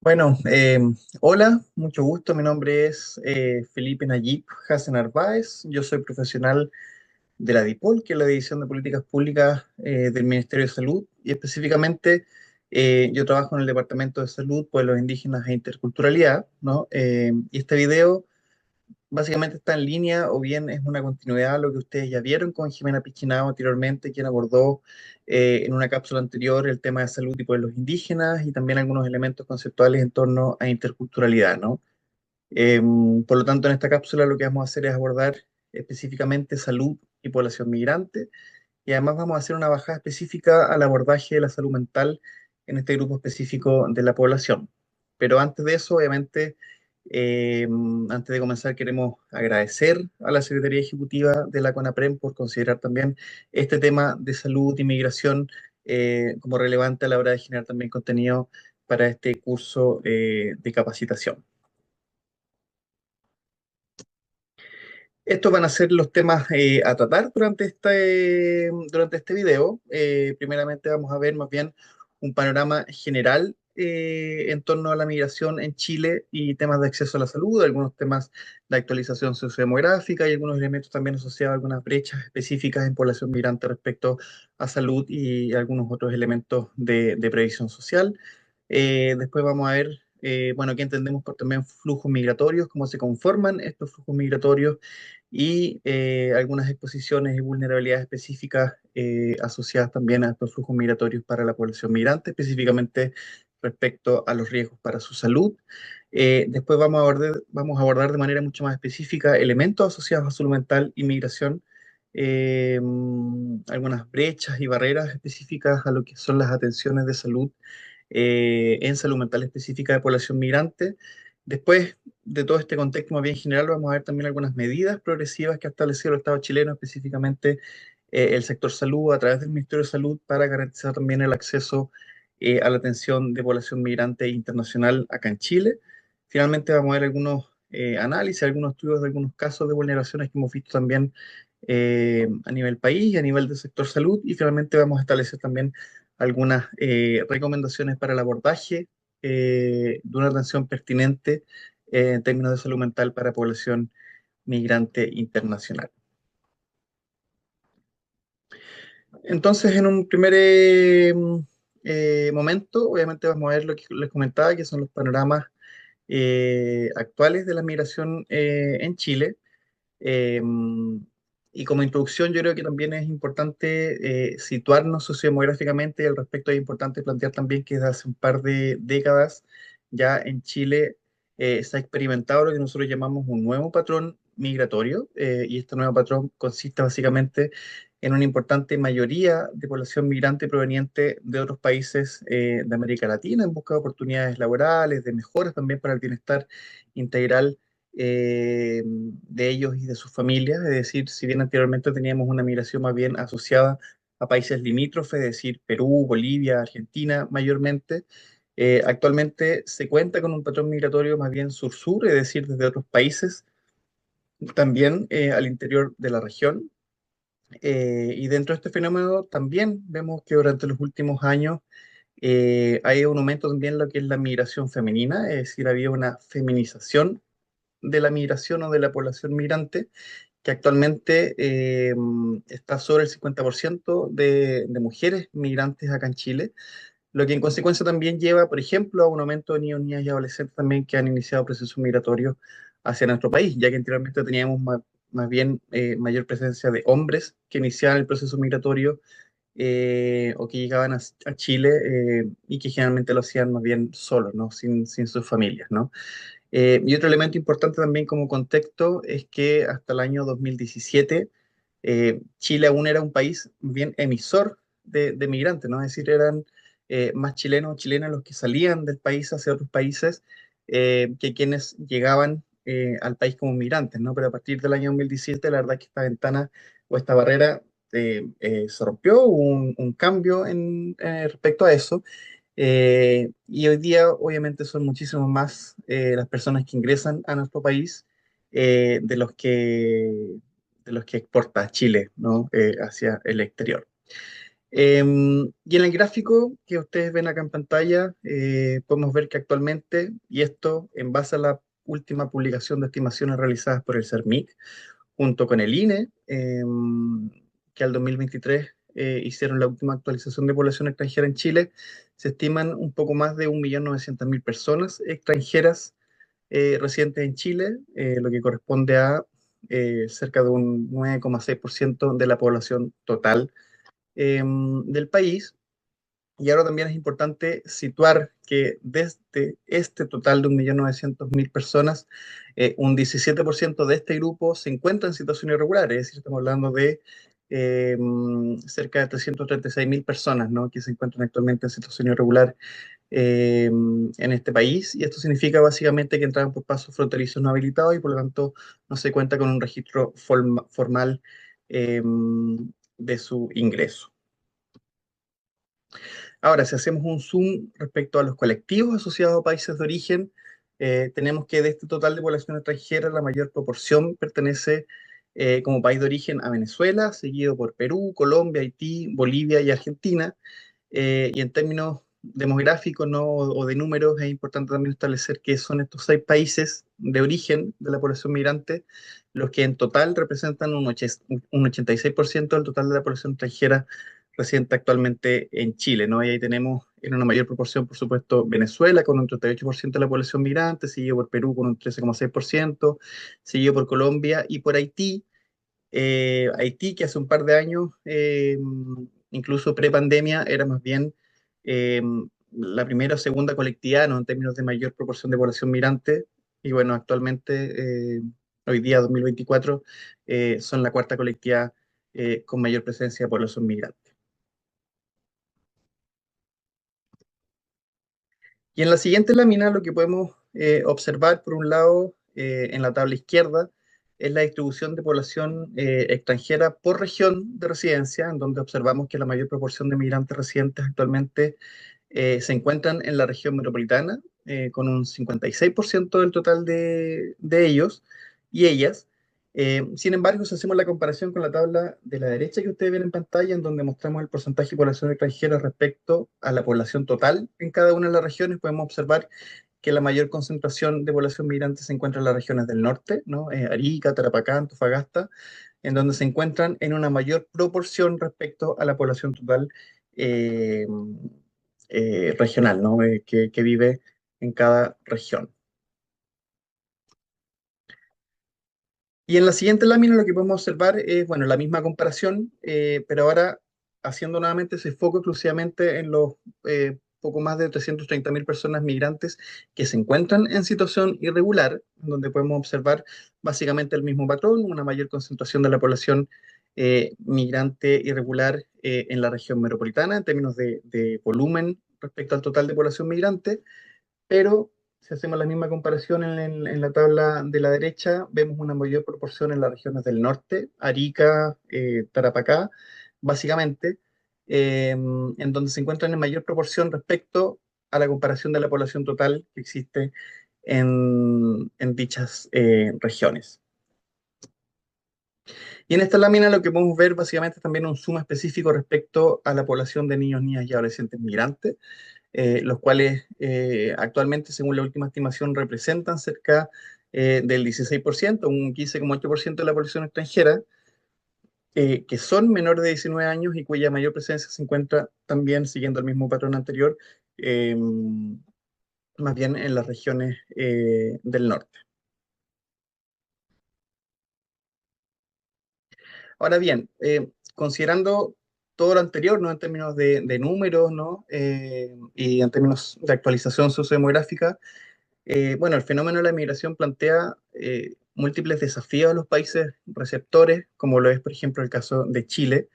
Bueno, hola, mucho gusto. Mi nombre es Felipe Nayib Hassan Arbaez. Yo soy profesional de la DIPOL, que es la División de Políticas Públicas del Ministerio de Salud, y específicamente yo trabajo en el Departamento de Salud, Pueblos Indígenas e Interculturalidad, ¿no? Y este video básicamente está en línea o bien es una continuidad a lo que ustedes ya vieron con Jimena Pichinao anteriormente, quien abordó en una cápsula anterior el tema de salud y pueblos indígenas y también algunos elementos conceptuales en torno a interculturalidad, ¿no? Por lo tanto, en esta cápsula lo que vamos a hacer es abordar específicamente salud y población migrante y además vamos a hacer una bajada específica al abordaje de la salud mental en este grupo específico de la población. Pero antes de eso, obviamente, eh, antes de comenzar, queremos agradecer a la Secretaría Ejecutiva de la CONAPREM por considerar también este tema de salud y migración como relevante a la hora de generar también contenido para este curso de capacitación. Estos van a ser los temas a tratar durante este video. Primeramente vamos a ver más bien un panorama general en torno a la migración en Chile y temas de acceso a la salud, algunos temas de actualización sociodemográfica y algunos elementos también asociados a algunas brechas específicas en población migrante respecto a salud y algunos otros elementos de previsión social. Después vamos a ver, bueno, qué entendemos por también flujos migratorios, cómo se conforman estos flujos migratorios y algunas exposiciones y vulnerabilidades específicas asociadas también a estos flujos migratorios para la población migrante, específicamente respecto a los riesgos para su salud. Después vamos a abordar de manera mucho más específica elementos asociados a salud mental y migración, algunas brechas y barreras específicas a lo que son las atenciones de salud en salud mental específica de población migrante. Después de todo este contexto más bien general, vamos a ver también algunas medidas progresivas que ha establecido el Estado chileno, específicamente el sector salud, a través del Ministerio de Salud, para garantizar también el acceso a la atención de población migrante internacional acá en Chile. Finalmente vamos a ver algunos análisis, algunos estudios de algunos casos de vulneraciones que hemos visto también a nivel país, a nivel del sector salud, y finalmente vamos a establecer también algunas recomendaciones para el abordaje de una atención pertinente en términos de salud mental para población migrante internacional. Entonces, en un primer momento, obviamente vamos a ver lo que les comentaba, que son los panoramas actuales de la migración en Chile. Eh, y como introducción, yo creo que también es importante situarnos sociodemográficamente y al respecto es importante plantear también que desde hace un par de décadas ya en Chile se ha experimentado lo que nosotros llamamos un nuevo patrón migratorio y este nuevo patrón consiste básicamente en una importante mayoría de población migrante proveniente de otros países de América Latina en busca de oportunidades laborales, de mejoras también para el bienestar integral de ellos y de sus familias. Es decir, si bien anteriormente teníamos una migración más bien asociada a países limítrofes, es decir, Perú, Bolivia, Argentina mayormente, actualmente se cuenta con un patrón migratorio más bien sur-sur, es decir, desde otros países, también al interior de la región. Y dentro de este fenómeno también vemos que durante los últimos años hay un aumento también en lo que es la migración femenina, es decir, había una feminización de la migración o de la población migrante, que actualmente está sobre el 50% de mujeres migrantes acá en Chile, lo que en consecuencia también lleva, por ejemplo, a un aumento de niños, niñas y adolescentes también que han iniciado procesos migratorios hacia nuestro país, ya que anteriormente teníamos más bien mayor presencia de hombres que iniciaban el proceso migratorio o que llegaban a Chile y que generalmente lo hacían más bien solos, ¿no? Sin sus familias, ¿no? Y otro elemento importante también como contexto es que hasta el año 2017 Chile aún era un país bien emisor de migrantes, ¿no? Es decir, eran más chilenos o chilenas los que salían del país hacia otros países que quienes llegaban al país como migrantes, ¿no? Pero a partir del año 2017 la verdad es que esta ventana o esta barrera se rompió, hubo un cambio respecto a eso. Y hoy día, obviamente, son muchísimo más las personas que ingresan a nuestro país de los que exporta Chile, ¿no? Hacia el exterior. Y en el gráfico que ustedes ven acá en pantalla, podemos ver que actualmente, y esto en base a la última publicación de estimaciones realizadas por el CERMIC, junto con el INE, que al 2023 hicieron la última actualización de población extranjera en Chile, se estiman un poco más de 1.900.000 personas extranjeras residentes en Chile, lo que corresponde a cerca de un 9,6% de la población total del país. Y ahora también es importante situar que desde este total de 1.900.000 personas, un 17% de este grupo se encuentra en situación irregular, es decir, estamos hablando de cerca de 336.000 personas, ¿no?, que se encuentran actualmente en situación irregular en este país. Y esto significa básicamente que entraron por pasos fronterizos no habilitados y por lo tanto no se cuenta con un registro formal eh, de su ingreso. Ahora, si hacemos un zoom respecto a los colectivos asociados a países de origen, tenemos que de este total de población extranjera, la mayor proporción pertenece como país de origen a Venezuela, seguido por Perú, Colombia, Haití, Bolivia y Argentina. Y en términos demográficos, ¿no?, o de números, es importante también establecer que son estos 6 países de origen de la población migrante los que en total representan un 86% del total de la población extranjera residente actualmente en Chile, ¿no? Y ahí tenemos en una mayor proporción, por supuesto, Venezuela con un 38% de la población migrante, seguido por Perú con un 13,6%, seguido por Colombia y por Haití. Haití, que hace un par de años, incluso pre-pandemia, era más bien eh, la primera o segunda colectividad, ¿no?, en términos de mayor proporción de población migrante. Y bueno, actualmente, hoy día, 2024, son la cuarta colectividad con mayor presencia de población migrante. Y en la siguiente lámina lo que podemos observar, por un lado, en la tabla izquierda, es la distribución de población extranjera por región de residencia, en donde observamos que la mayor proporción de migrantes residentes actualmente se encuentran en la región metropolitana, con un 56% del total de ellos y ellas. Sin embargo, si hacemos la comparación con la tabla de la derecha que ustedes ven en pantalla, en donde mostramos el porcentaje de población extranjera respecto a la población total en cada una de las regiones, podemos observar que la mayor concentración de población migrante se encuentra en las regiones del norte, ¿no? Arica, Tarapacá, Antofagasta, en donde se encuentran en una mayor proporción respecto a la población total eh, regional, ¿no?, que vive en cada región. Y en la siguiente lámina lo que podemos observar es, bueno, la misma comparación, pero ahora haciendo nuevamente ese foco exclusivamente en los poco más de 330.000 personas migrantes que se encuentran en situación irregular, donde podemos observar básicamente el mismo patrón, una mayor concentración de la población migrante irregular en la región metropolitana en términos de volumen respecto al total de población migrante. Pero si hacemos la misma comparación en la tabla de la derecha, vemos una mayor proporción en las regiones del norte, Arica, Tarapacá, básicamente, en donde se encuentran en mayor proporción respecto a la comparación de la población total que existe en dichas regiones. Y en esta lámina lo que podemos ver básicamente es también un suma específico respecto a la población de niños, niñas y adolescentes migrantes, los cuales actualmente, según la última estimación, representan cerca del 16%, un 15,8% de la población extranjera, que son menores de 19 años y cuya mayor presencia se encuentra también, siguiendo el mismo patrón anterior, más bien en las regiones del norte. Ahora bien, considerando todo lo anterior, ¿no?, en términos de números, ¿no?, y en términos de actualización sociodemográfica, bueno, el fenómeno de la migración plantea múltiples desafíos a los países receptores, como lo es, por ejemplo, el caso de Chile,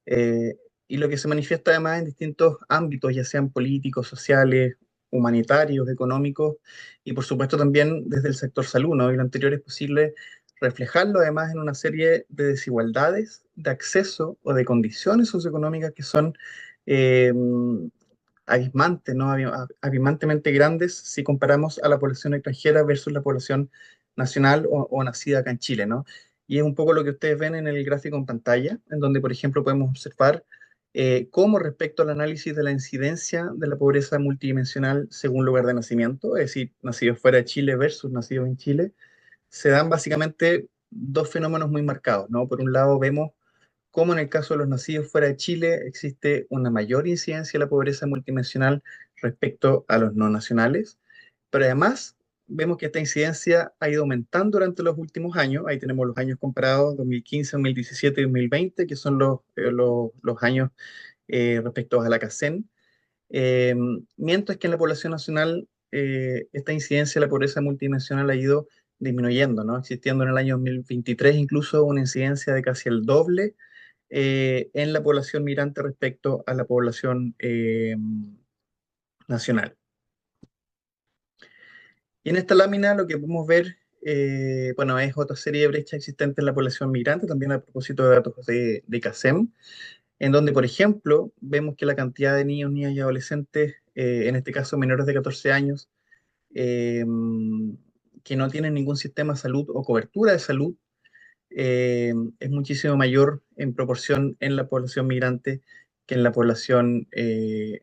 eh, y lo que se manifiesta además en distintos ámbitos, ya sean políticos, sociales, humanitarios, económicos, y por supuesto también desde el sector salud, ¿no? Y lo anterior es posible reflejarlo además en una serie de desigualdades de acceso o de condiciones socioeconómicas que son eh, abismantes, ¿no? Abismantemente grandes si comparamos a la población extranjera versus la población nacional o nacida acá en Chile, ¿no? Y es un poco lo que ustedes ven en el gráfico en pantalla, en donde, por ejemplo, podemos observar como respecto al análisis de la incidencia de la pobreza multidimensional según lugar de nacimiento, es decir, nacidos fuera de Chile versus nacidos en Chile, se dan básicamente dos fenómenos muy marcados, ¿no? Por un lado, vemos cómo en el caso de los nacidos fuera de Chile existe una mayor incidencia de la pobreza multidimensional respecto a los no nacionales, pero además vemos que esta incidencia ha ido aumentando durante los últimos años. Ahí tenemos los años comparados, 2015, 2017 y 2020, que son los años respecto a la CACEN. Eh, Mientras que en la población nacional esta incidencia de la pobreza multidimensional ha ido disminuyendo, ¿no? Existiendo en el año 2023 incluso una incidencia de casi el doble en la población migrante respecto a la población nacional. Y en esta lámina lo que podemos ver, bueno, es otra serie de brechas existentes en la población migrante, también a propósito de datos de CACEM, en donde, por ejemplo, vemos que la cantidad de niños, niñas y adolescentes, en este caso menores de 14 años, eh, que no tienen ningún sistema de salud o cobertura de salud, es muchísimo mayor en proporción en la población migrante que en la población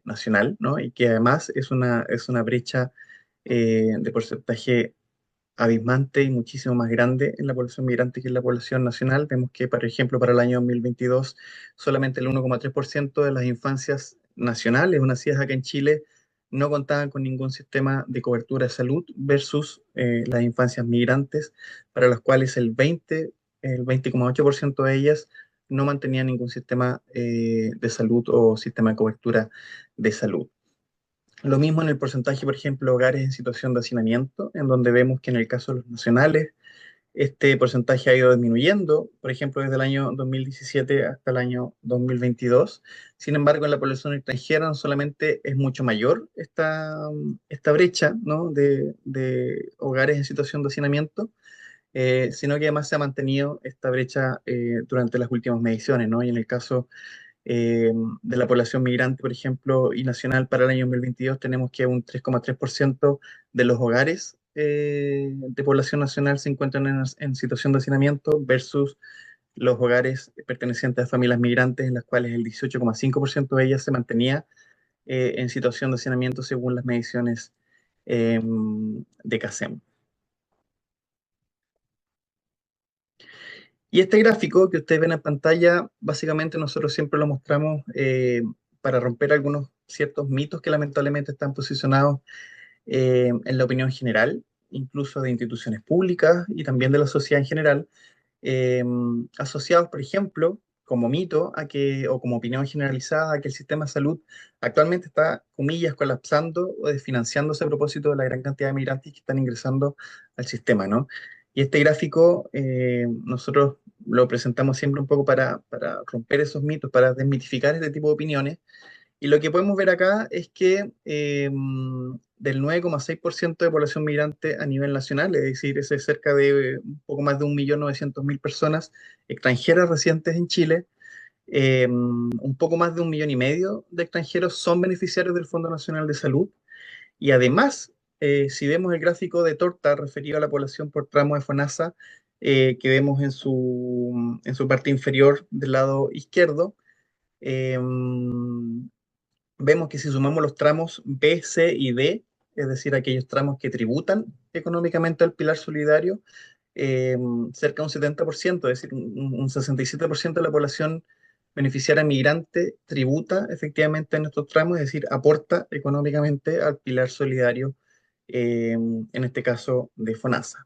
nacional, ¿no? Y que además es una brecha de porcentaje abismante y muchísimo más grande en la población migrante que en la población nacional. Vemos que, por ejemplo, para el año 2022, solamente el 1,3% de las infancias nacionales o nacidas acá en Chile no contaban con ningún sistema de cobertura de salud versus las infancias migrantes, para las cuales el 20,8% de ellas no mantenían ningún sistema de salud o sistema de cobertura de salud. Lo mismo en el porcentaje, por ejemplo, hogares en situación de hacinamiento, en donde vemos que en el caso de los nacionales, este porcentaje ha ido disminuyendo, por ejemplo, desde el año 2017 hasta el año 2022. Sin embargo, en la población extranjera no solamente es mucho mayor esta brecha, ¿no? de hogares en situación de hacinamiento, sino que además se ha mantenido esta brecha durante las últimas mediciones, ¿no? Y en el caso de la población migrante, por ejemplo, y nacional para el año 2022, tenemos que un 3,3% de los hogares de población nacional se encuentran en situación de hacinamiento versus los hogares pertenecientes a familias migrantes, en las cuales el 18,5% de ellas se mantenía en situación de hacinamiento según las mediciones de CACEM. Y este gráfico que ustedes ven en pantalla, básicamente nosotros siempre lo mostramos para romper algunos ciertos mitos que lamentablemente están posicionados en la opinión general, incluso de instituciones públicas y también de la sociedad en general, eh, asociados, por ejemplo, como mito o como opinión generalizada, a que el sistema de salud actualmente está, comillas, colapsando o desfinanciándose a propósito de la gran cantidad de migrantes que están ingresando al sistema, ¿no? Y este gráfico nosotros lo presentamos siempre un poco para romper esos mitos, para desmitificar este tipo de opiniones, y lo que podemos ver acá es que del 9,6% de población migrante a nivel nacional, es decir, es cerca de un poco más de 1.900.000 personas extranjeras residentes en Chile, un poco más de 1,5 millones de extranjeros son beneficiarios del Fondo Nacional de Salud. Y además, si vemos el gráfico de torta referido a la población por tramo de FONASA, que vemos en su parte inferior del lado izquierdo, eh, vemos que si sumamos los tramos B, C y D, es decir, aquellos tramos que tributan económicamente al pilar solidario, eh, cerca de un 70%, es decir, un 67% de la población beneficiaria migrante tributa efectivamente en estos tramos, es decir, aporta económicamente al pilar solidario, en este caso de FONASA.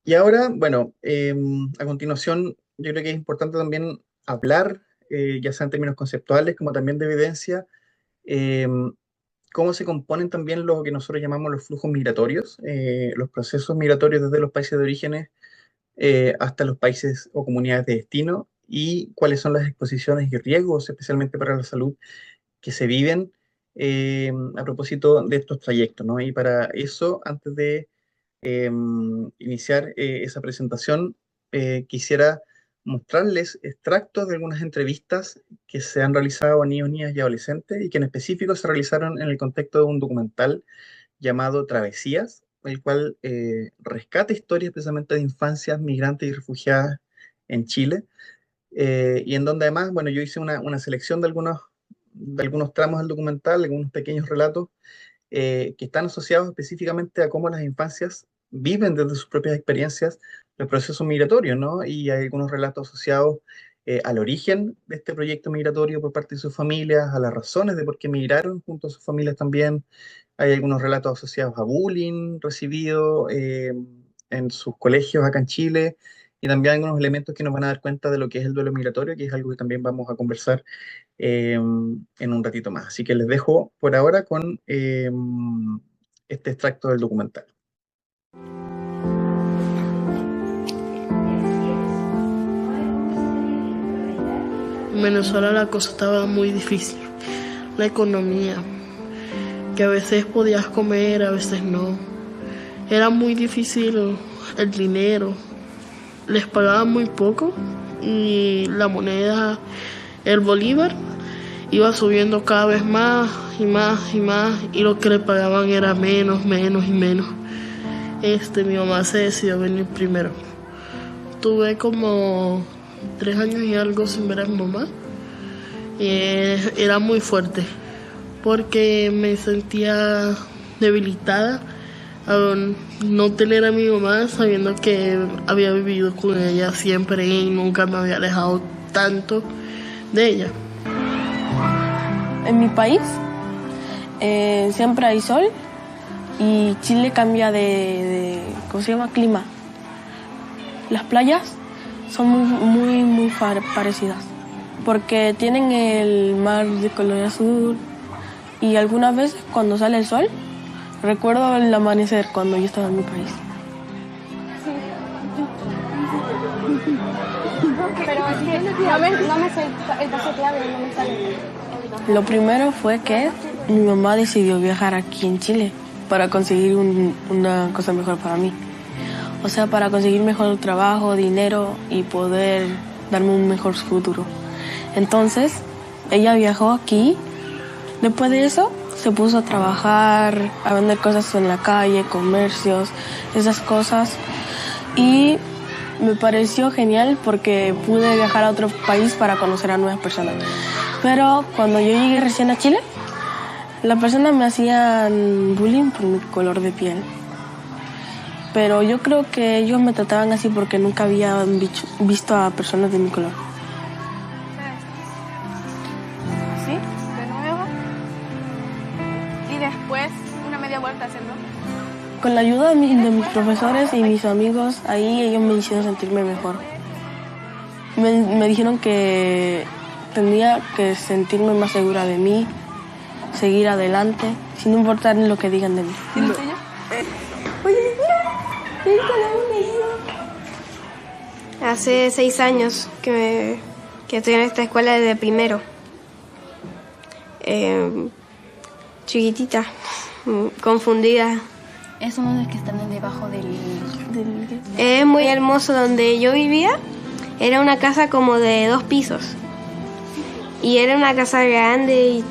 Y ahora, bueno, a continuación, yo creo que es importante también hablar, ya sea en términos conceptuales como también de evidencia, eh, cómo se componen también lo que nosotros llamamos los flujos migratorios, los procesos migratorios desde los países de orígenes hasta los países o comunidades de destino, y cuáles son las exposiciones y riesgos, especialmente para la salud, que se viven a propósito de estos trayectos, ¿no? Y para eso, antes de iniciar esa presentación, quisiera mostrarles extractos de algunas entrevistas que se han realizado a niños, niñas y adolescentes y que en específico se realizaron en el contexto de un documental llamado Travesías, el cual rescata historias precisamente de infancias migrantes y refugiadas en Chile, y en donde además, bueno, yo hice una selección de algunos tramos del documental, algunos pequeños relatos que están asociados específicamente a cómo las infancias viven desde sus propias experiencias los procesos migratorios, ¿no? Y hay algunos relatos asociados al origen de este proyecto migratorio por parte de sus familias, a las razones de por qué migraron junto a sus familias también. Hay algunos relatos asociados a bullying recibido en sus colegios acá en Chile, y también algunos elementos que nos van a dar cuenta de lo que es el duelo migratorio, que es algo que también vamos a conversar en un ratito más. Así que les dejo por ahora con este extracto del documental. En Venezuela la cosa estaba muy difícil. La economía, que a veces podías comer, a veces no. Era muy difícil el dinero. Les pagaban muy poco y la moneda, el bolívar, iba subiendo cada vez más y más y más, y lo que le pagaban era menos, menos y menos. Mi mamá se decidió venir primero. Tuve como 3 años y algo sin ver a mi mamá. Y era muy fuerte porque me sentía debilitada al no tener a mi mamá, sabiendo que había vivido con ella siempre y nunca me había alejado tanto de ella. En mi país siempre hay sol y Chile cambia ¿cómo se llama? Clima. Las playas son muy parecidas porque tienen el mar de color azul y algunas veces cuando sale el sol recuerdo el amanecer cuando yo estaba en mi país. Pero es que no me sé el paso clave, no me sale. Lo primero fue que mi mamá decidió viajar aquí en Chile para conseguir una cosa mejor para mí. O sea, para conseguir mejor trabajo, dinero y poder darme un mejor futuro. Entonces, ella viajó aquí. Después de eso, se puso a trabajar, a vender cosas en la calle, comercios, esas cosas. Y me pareció genial porque pude viajar a otro país para conocer a nuevas personas. Pero cuando yo llegué recién a Chile, las personas me hacían bullying por mi color de piel. Pero yo creo que ellos me trataban así porque nunca había visto a personas de mi color. ¿Sí? De nuevo. Y después una media vuelta haciendo. Con la ayuda de mis profesores y mis amigos, ahí ellos me hicieron sentirme mejor. Me dijeron que tenía que sentirme más segura de mí, seguir adelante, sin importar lo que digan de mí. ¿Tienes enseño? Oye, mira, Hace 6 años que estoy en esta escuela desde primero. Chiquitita, confundida. Es uno de los que están debajo del... Es muy hermoso. Donde yo vivía era una casa como de 2 pisos. Y era una casa grande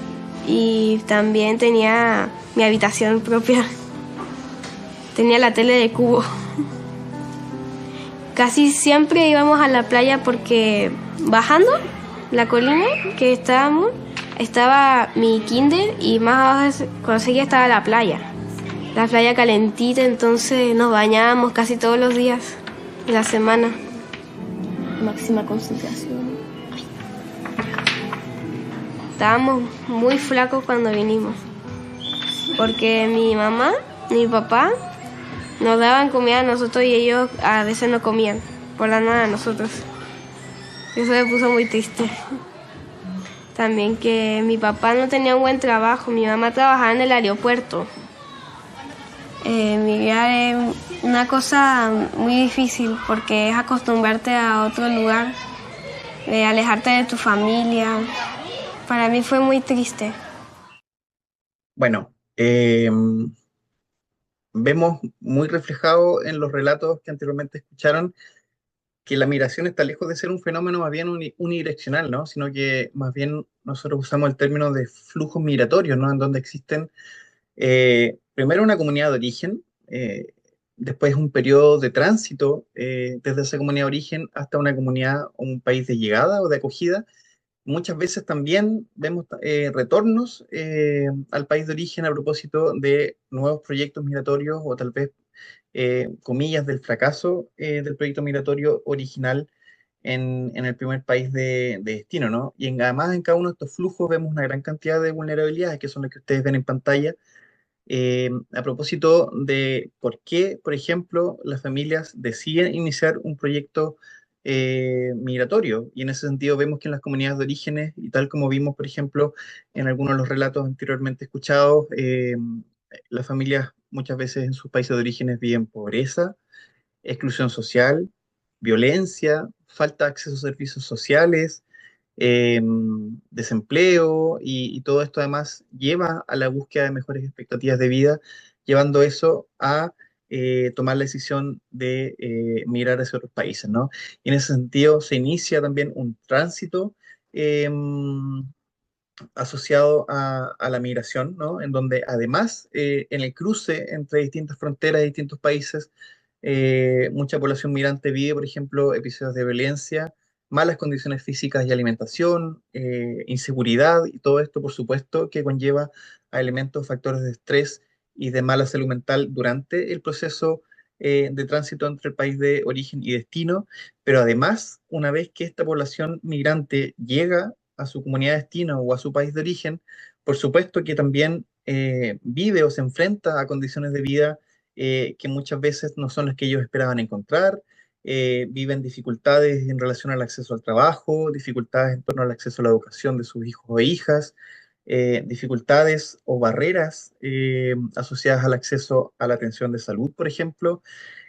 y también tenía mi habitación propia. Tenía la tele de cubo. Casi siempre íbamos a la playa porque bajando la colina que estábamos, estaba mi kinder y más abajo cuando seguía estaba la playa. La playa calentita, entonces nos bañábamos casi todos los días de la semana. máxima concentración. Estábamos muy flacos cuando vinimos, porque mi mamá y mi papá nos daban comida a nosotros y ellos a veces no comían por la nada a nosotros. Eso me puso muy triste. También que mi papá no tenía un buen trabajo, mi mamá trabajaba en el aeropuerto. Migrar es una cosa muy difícil porque es acostumbrarte a otro lugar, alejarte de tu familia. Para mí fue muy triste. Bueno, vemos muy reflejado en los relatos que anteriormente escucharon que la migración está lejos de ser un fenómeno más bien unidireccional, ¿no? Sino que más bien nosotros usamos el término de flujos migratorios, ¿no? En donde existen primero una comunidad de origen, después un periodo de tránsito desde esa comunidad de origen hasta una comunidad o un país de llegada o de acogida. Muchas veces también vemos retornos al país de origen a propósito de nuevos proyectos migratorios o tal vez comillas del fracaso del proyecto migratorio original en el primer país de destino, ¿no? Y además en cada uno de estos flujos vemos una gran cantidad de vulnerabilidades que son las que ustedes ven en pantalla a propósito de por qué, por ejemplo, las familias deciden iniciar un proyecto migratorio. Y en ese sentido vemos que en las comunidades de orígenes, y tal como vimos, por ejemplo, en algunos de los relatos anteriormente escuchados, las familias muchas veces en sus países de orígenes viven pobreza, exclusión social, violencia, falta de acceso a servicios sociales, eh, desempleo y todo esto además lleva a la búsqueda de mejores expectativas de vida, llevando eso a tomar la decisión de migrar hacia otros países, ¿no? Y en ese sentido se inicia también un tránsito eh, asociado a la migración, ¿no? En donde además en el cruce entre distintas fronteras y distintos países, mucha población migrante vive, por ejemplo, episodios de violencia, malas condiciones físicas y alimentación, inseguridad y todo esto, por supuesto, que conlleva a elementos, factores de estrés y de mala salud mental durante el proceso de tránsito entre el país de origen y destino, pero además, una vez que esta población migrante llega a su comunidad de destino o a su país de origen, por supuesto que también vive o se enfrenta a condiciones de vida que muchas veces no son las que ellos esperaban encontrar, viven dificultades en relación al acceso al trabajo, dificultades en torno al acceso a la educación de sus hijos o hijas, dificultades o barreras asociadas al acceso a la atención de salud, por ejemplo,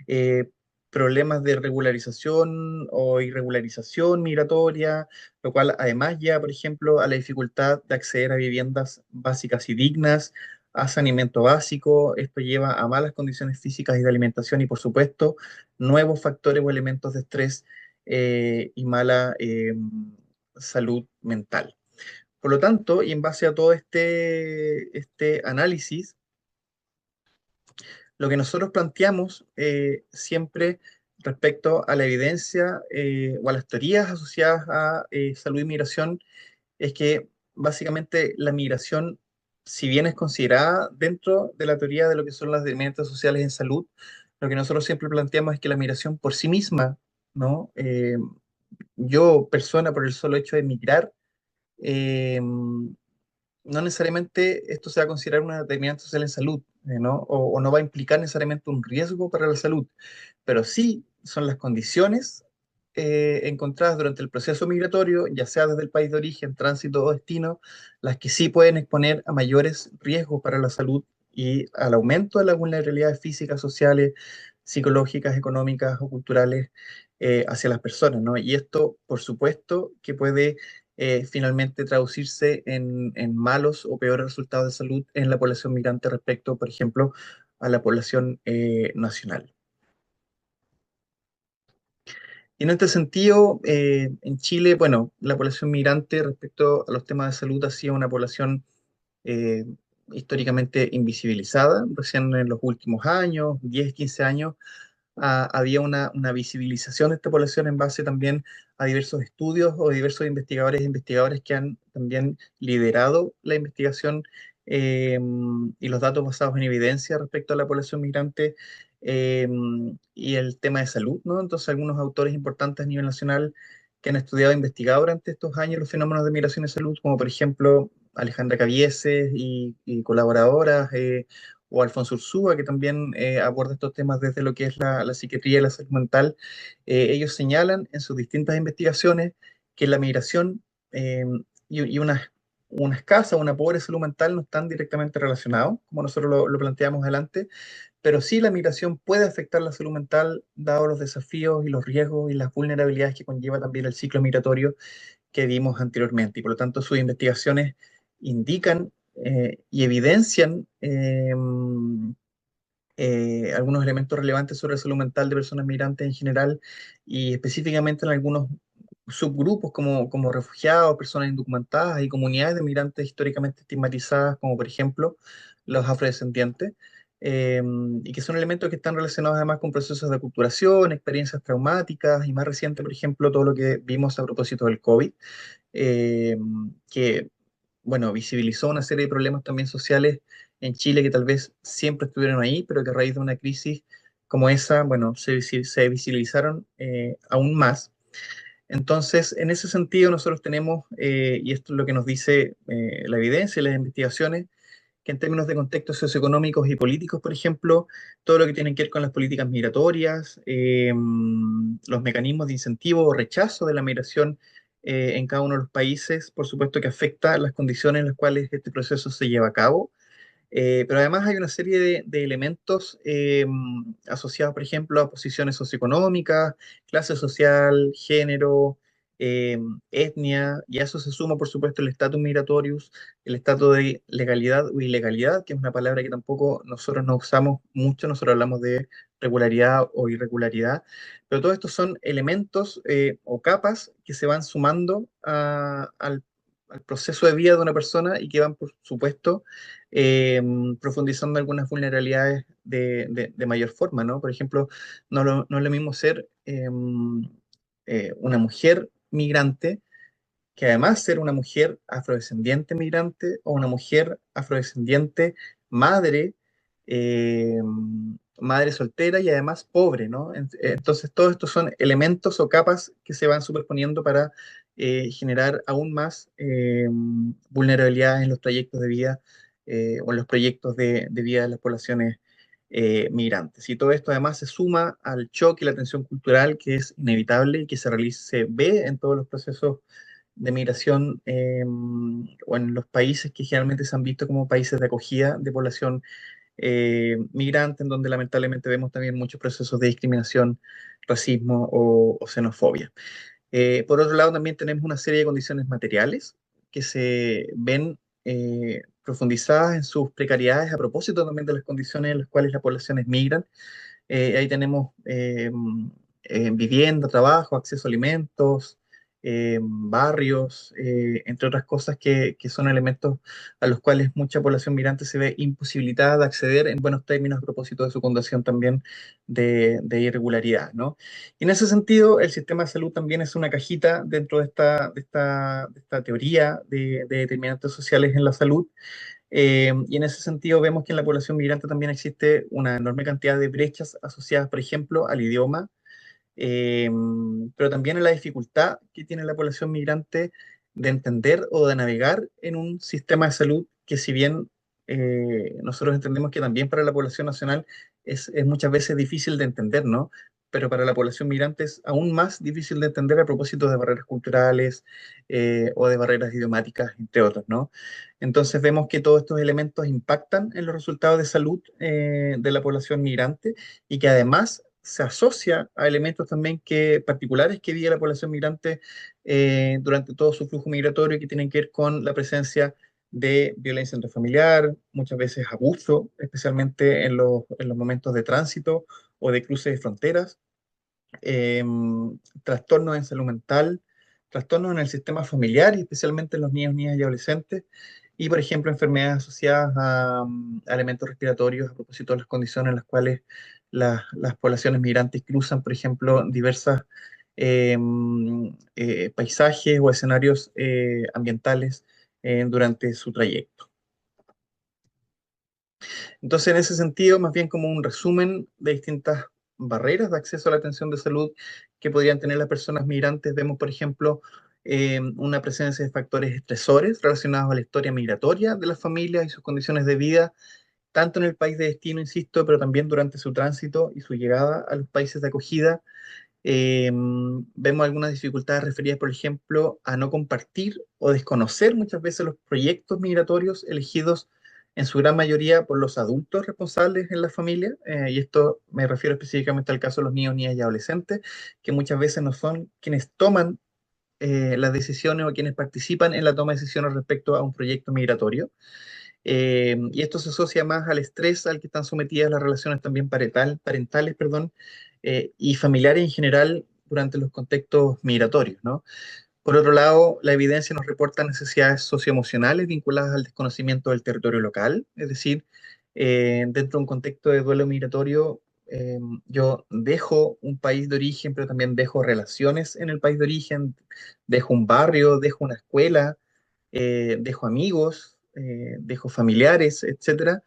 eh, problemas de regularización o irregularización migratoria, lo cual además lleva, por ejemplo, a la dificultad de acceder a viviendas básicas y dignas, a saneamiento básico. Esto lleva a malas condiciones físicas y de alimentación y, por supuesto, nuevos factores o elementos de estrés y mala salud mental. Por lo tanto, y en base a todo este análisis, lo que nosotros planteamos siempre respecto a la evidencia o a las teorías asociadas a salud y migración es que básicamente la migración, si bien es considerada dentro de la teoría de lo que son las demandas sociales en salud, lo que nosotros siempre planteamos es que la migración por sí misma, ¿no? Yo, persona, por el solo hecho de migrar, no necesariamente esto se va a considerar una determinante social en salud, ¿no? O no va a implicar necesariamente un riesgo para la salud, pero sí son las condiciones encontradas durante el proceso migratorio, ya sea desde el país de origen, tránsito o destino, las que sí pueden exponer a mayores riesgos para la salud y al aumento de las vulnerabilidades físicas, sociales, psicológicas, económicas o culturales hacia las personas, ¿no? Y esto, por supuesto, que puede finalmente traducirse en malos o peores resultados de salud en la población migrante respecto, por ejemplo, a la población nacional. Y en este sentido, en Chile, bueno, la población migrante respecto a los temas de salud ha sido una población eh, históricamente invisibilizada. Recién en los últimos años, 10 15 años, había una visibilización de esta población en base también a diversos estudios o diversos investigadores e investigadoras que han también liderado la investigación y los datos basados en evidencia respecto a la población migrante eh, y el tema de salud, ¿no? Entonces, algunos autores importantes a nivel nacional que han estudiado e investigado durante estos años los fenómenos de migración y salud, como por ejemplo Alejandra Cabieses y colaboradoras, o Alfonso Ursúa, que también aborda estos temas desde lo que es la psiquiatría y la salud mental, ellos señalan en sus distintas investigaciones que la migración y una escasa, una pobre salud mental no están directamente relacionados, como nosotros lo planteamos adelante, pero sí la migración puede afectar la salud mental, dado los desafíos y los riesgos y las vulnerabilidades que conlleva también el ciclo migratorio que vimos anteriormente. Y por lo tanto, sus investigaciones indican y evidencian algunos elementos relevantes sobre la salud mental de personas migrantes en general y específicamente en algunos subgrupos como refugiados, personas indocumentadas y comunidades de migrantes históricamente estigmatizadas, como por ejemplo los afrodescendientes. y que son elementos que están relacionados además con procesos de aculturación, experiencias traumáticas y más reciente, por ejemplo, todo lo que vimos a propósito del COVID, eh, que, bueno, visibilizó una serie de problemas también sociales en Chile que tal vez siempre estuvieron ahí, pero que a raíz de una crisis como esa, bueno, se visibilizaron aún más. Entonces, en ese sentido, nosotros tenemos, y esto es lo que nos dice la evidencia y las investigaciones, que en términos de contextos socioeconómicos y políticos, por ejemplo, todo lo que tiene que ver con las políticas migratorias, los mecanismos de incentivo o rechazo de la migración en cada uno de los países, por supuesto que afecta las condiciones en las cuales este proceso se lleva a cabo. Pero además hay una serie de elementos asociados, por ejemplo, a posiciones socioeconómicas, clase social, género, eh, etnia, y a eso se suma, por supuesto, el estatus migratorius, el estatus de legalidad o ilegalidad, que es una palabra que tampoco nosotros no usamos mucho, nosotros hablamos de regularidad o irregularidad, pero todos estos son elementos o capas que se van sumando al proceso de vida de una persona y que van, por supuesto, eh, profundizando algunas vulnerabilidades de mayor forma, ¿no? Por ejemplo, no es lo mismo ser una mujer migrante que además ser una mujer afrodescendiente migrante o una mujer afrodescendiente madre, eh, madre soltera y además pobre, ¿no? Entonces, todos estos son elementos o capas que se van superponiendo para generar aún más vulnerabilidades en los trayectos de vida o en los proyectos de vida de las poblaciones migrantes. Y todo esto además se suma al choque y la tensión cultural que es inevitable y que se ve en todos los procesos de migración o en los países que generalmente se han visto como países de acogida de población migrante, en donde lamentablemente vemos también muchos procesos de discriminación, racismo o xenofobia. Por otro lado, también tenemos una serie de condiciones materiales que se ven profundizadas en sus precariedades a propósito también de las condiciones en las cuales las poblaciones migran. Ahí tenemos vivienda, trabajo, acceso a alimentos, barrios, entre otras cosas que son elementos a los cuales mucha población migrante se ve imposibilitada de acceder en buenos términos a propósito de su condición también de irregularidad, ¿no? Y en ese sentido, el sistema de salud también es una cajita dentro de esta teoría de determinantes sociales en la salud, y en ese sentido vemos que en la población migrante también existe una enorme cantidad de brechas asociadas, por ejemplo, al idioma, eh, pero también a la dificultad que tiene la población migrante de entender o de navegar en un sistema de salud que si bien nosotros entendemos que también para la población nacional es muchas veces difícil de entender, ¿no? Pero para la población migrante es aún más difícil de entender a propósito de barreras culturales o de barreras idiomáticas, entre otras, ¿no? Entonces vemos que todos estos elementos impactan en los resultados de salud de la población migrante y que además se asocia a elementos también particulares que vive la población migrante durante todo su flujo migratorio que tienen que ver con la presencia de violencia intrafamiliar, muchas veces abuso, especialmente en los momentos de tránsito o de cruce de fronteras, eh, trastornos en salud mental, trastornos en el sistema familiar y especialmente en los niños, niñas y adolescentes, y por ejemplo enfermedades asociadas a elementos respiratorios a propósito de las condiciones en las cuales las poblaciones migrantes cruzan, por ejemplo, diversas eh, paisajes o escenarios ambientales durante su trayecto. Entonces, en ese sentido, más bien como un resumen de distintas barreras de acceso a la atención de salud que podrían tener las personas migrantes, vemos, por ejemplo, una presencia de factores estresores relacionados a la historia migratoria de las familias y sus condiciones de vida, tanto en el país de destino, insisto, pero también durante su tránsito y su llegada a los países de acogida. Vemos algunas dificultades referidas, por ejemplo, a no compartir o desconocer muchas veces los proyectos migratorios elegidos en su gran mayoría por los adultos responsables en la familia, y esto me refiero específicamente al caso de los niños, niñas y adolescentes, que muchas veces no son quienes toman las decisiones o quienes participan en la toma de decisiones respecto a un proyecto migratorio. Y esto se asocia más al estrés al que están sometidas las relaciones también parentales, perdón, y familiares en general durante los contextos migratorios, ¿no? Por otro lado, la evidencia nos reporta necesidades socioemocionales vinculadas al desconocimiento del territorio local, es decir, Dentro de un contexto de duelo migratorio, yo dejo un país de origen, pero también dejo relaciones en el país de origen, dejo un barrio, dejo una escuela, dejo amigos, dejo familiares, etcétera.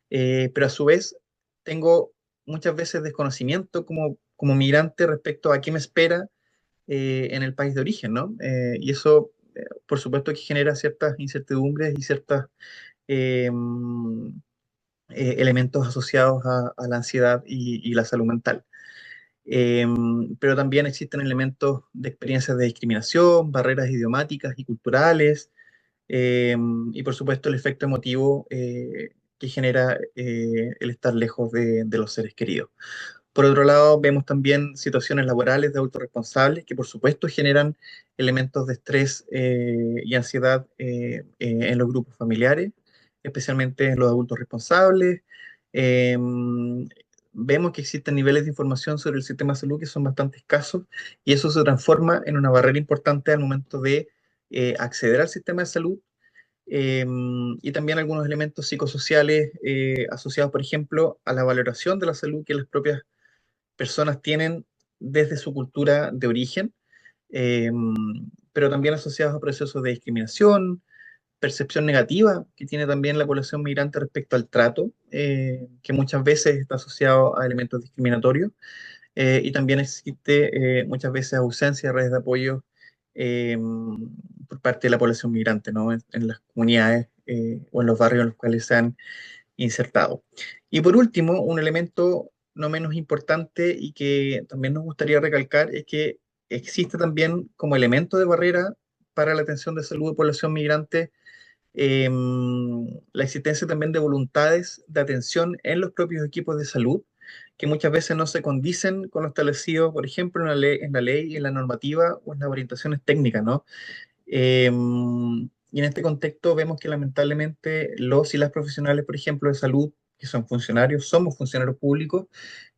Pero a su vez tengo muchas veces desconocimiento como migrante respecto a qué me espera en el país de origen, ¿no? Y eso, por supuesto, que genera ciertas incertidumbres y ciertas eh, elementos asociados a la ansiedad y la salud mental. Eh, pero también existen elementos de experiencias de discriminación, barreras idiomáticas y culturales, eh, y por supuesto el efecto emotivo que genera el estar lejos de los seres queridos. Por otro lado, vemos también situaciones laborales de autorresponsables que por supuesto generan elementos de estrés y ansiedad en los grupos familiares, especialmente en los adultos responsables. Eh, Vemos que existen niveles de información sobre el sistema de salud que son bastante escasos y eso se transforma en una barrera importante al momento de acceder al sistema de salud, eh, y también algunos elementos psicosociales asociados, por ejemplo, a la valoración de la salud que las propias personas tienen desde su cultura de origen, eh, pero también asociados a procesos de discriminación, percepción negativa que tiene también la población migrante respecto al trato, que muchas veces está asociado a elementos discriminatorios, y también existe muchas veces ausencia de redes de apoyo eh, por parte de la población migrante, ¿no? En las comunidades o en los barrios en los cuales se han insertado. Y por último, un elemento no menos importante y que también nos gustaría recalcar es que existe también como elemento de barrera para la atención de salud de población migrante eh, la existencia también de voluntades de atención en los propios equipos de salud, que muchas veces no se condicen con lo establecido, por ejemplo, en la ley, en la normativa o en las orientaciones técnicas, ¿no? Eh, y en este contexto vemos que lamentablemente los y las profesionales, por ejemplo, de salud, que son funcionarios, somos funcionarios públicos,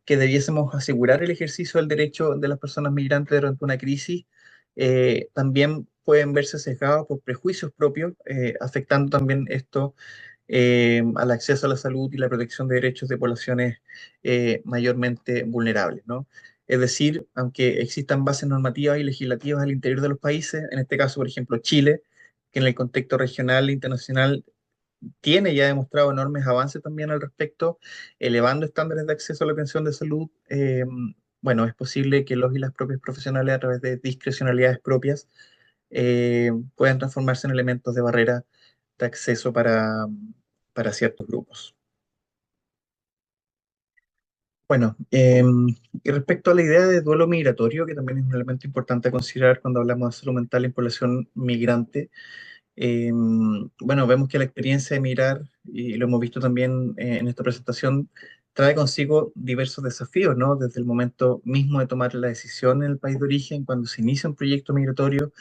que debiésemos asegurar el ejercicio del derecho de las personas migrantes durante una crisis, también pueden verse sesgados por prejuicios propios, afectando también esto al acceso a la salud y la protección de derechos de poblaciones mayormente vulnerables, ¿no? Es decir, aunque existan bases normativas y legislativas al interior de los países, en este caso, por ejemplo, Chile, que en el contexto regional e internacional tiene ya demostrado enormes avances también al respecto, elevando estándares de acceso a la atención de salud, bueno, es posible que los y las propios profesionales, a través de discrecionalidades propias, puedan transformarse en elementos de barrera de acceso para ciertos grupos. Bueno, y respecto a la idea de duelo migratorio, que también es un elemento importante a considerar cuando hablamos de salud mental en población migrante, bueno, vemos que la experiencia de migrar, y lo hemos visto también en esta presentación, trae consigo diversos desafíos, ¿no? Desde el momento mismo de tomar la decisión en el país de origen, cuando se inicia un proyecto migratorio,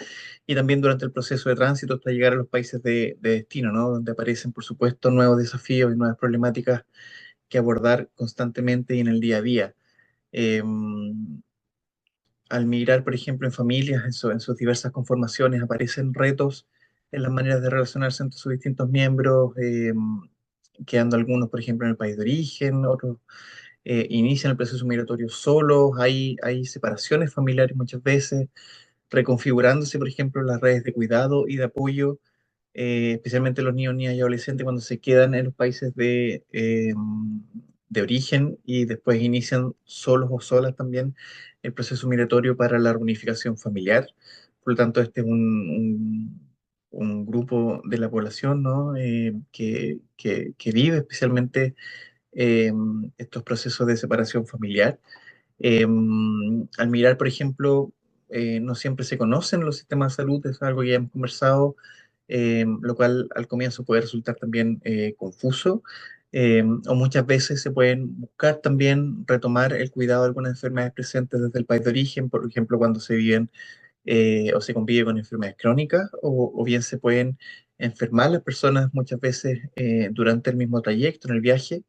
y también durante el proceso de tránsito hasta llegar a los países de destino, ¿no? Donde aparecen, por supuesto, nuevos desafíos y nuevas problemáticas que abordar constantemente y en el día a día. Eh, Al migrar, por ejemplo, en familias, en sus diversas conformaciones, aparecen retos en las maneras de relacionarse entre sus distintos miembros, quedando algunos, por ejemplo, en el país de origen, otros inician el proceso migratorio solos, hay separaciones familiares muchas veces, reconfigurándose, por ejemplo, las redes de cuidado y de apoyo, especialmente los niños, niñas y adolescentes cuando se quedan en los países de origen y después inician solos o solas también el proceso migratorio para la reunificación familiar. Por lo tanto, este es un grupo de la población, ¿no? Que vive especialmente eh, estos procesos de separación familiar. Eh, Al mirar, por ejemplo, no siempre se conocen los sistemas de salud, es algo que ya hemos conversado, lo cual al comienzo puede resultar también confuso, o muchas veces se pueden buscar también retomar el cuidado de algunas enfermedades presentes desde el país de origen, por ejemplo, cuando se viven o se convive con enfermedades crónicas, o bien se pueden enfermar las personas muchas veces durante el mismo trayecto, en el viaje,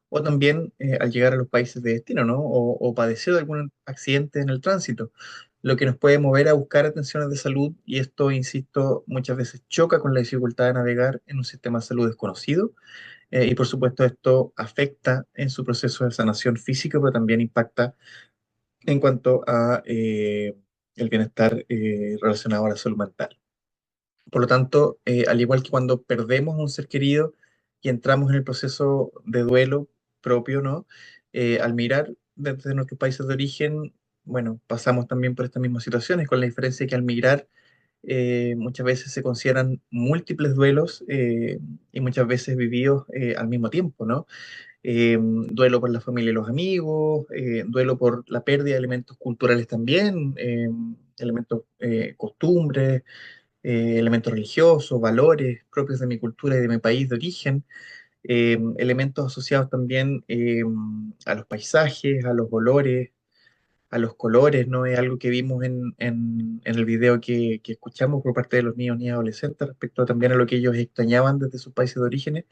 o también al llegar a los países de destino, ¿no? O padecer de algún accidente en el tránsito, lo que nos puede mover a buscar atenciones de salud y esto, insisto, muchas veces choca con la dificultad de navegar en un sistema de salud desconocido, y por supuesto esto afecta en su proceso de sanación físico, pero también impacta en cuanto a el bienestar relacionado a la salud mental. Por lo tanto, al igual que cuando perdemos a un ser querido y entramos en el proceso de duelo propio, ¿no? Al mirar desde nuestros países de origen, bueno, pasamos también por estas mismas situaciones, con la diferencia que al migrar muchas veces se consideran múltiples duelos y muchas veces vividos al mismo tiempo, ¿no? Duelo por la familia y los amigos, duelo por la pérdida de elementos culturales también, elementos, costumbres, elementos religiosos, valores propios de mi cultura y de mi país de origen, elementos asociados también a los paisajes, a los olores, a los colores, ¿no? Es algo que vimos en el video que escuchamos por parte de los niños y adolescentes respecto también a lo que ellos extrañaban desde sus países de origen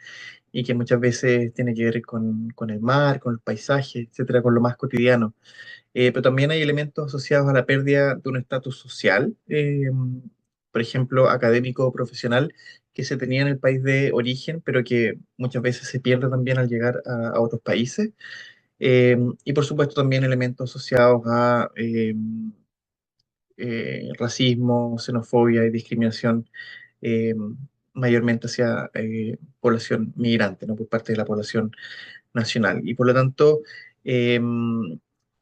y que muchas veces tiene que ver con el mar, con los paisajes, etcétera, con lo más cotidiano. Pero también hay elementos asociados a la pérdida de un estatus social, por ejemplo, académico o profesional, que se tenía en el país de origen, pero que muchas veces se pierde también al llegar a otros países. Y por supuesto también elementos asociados a racismo, xenofobia y discriminación, eh, mayormente hacia población migrante, ¿no? Por parte de la población nacional. Y por lo tanto, eh,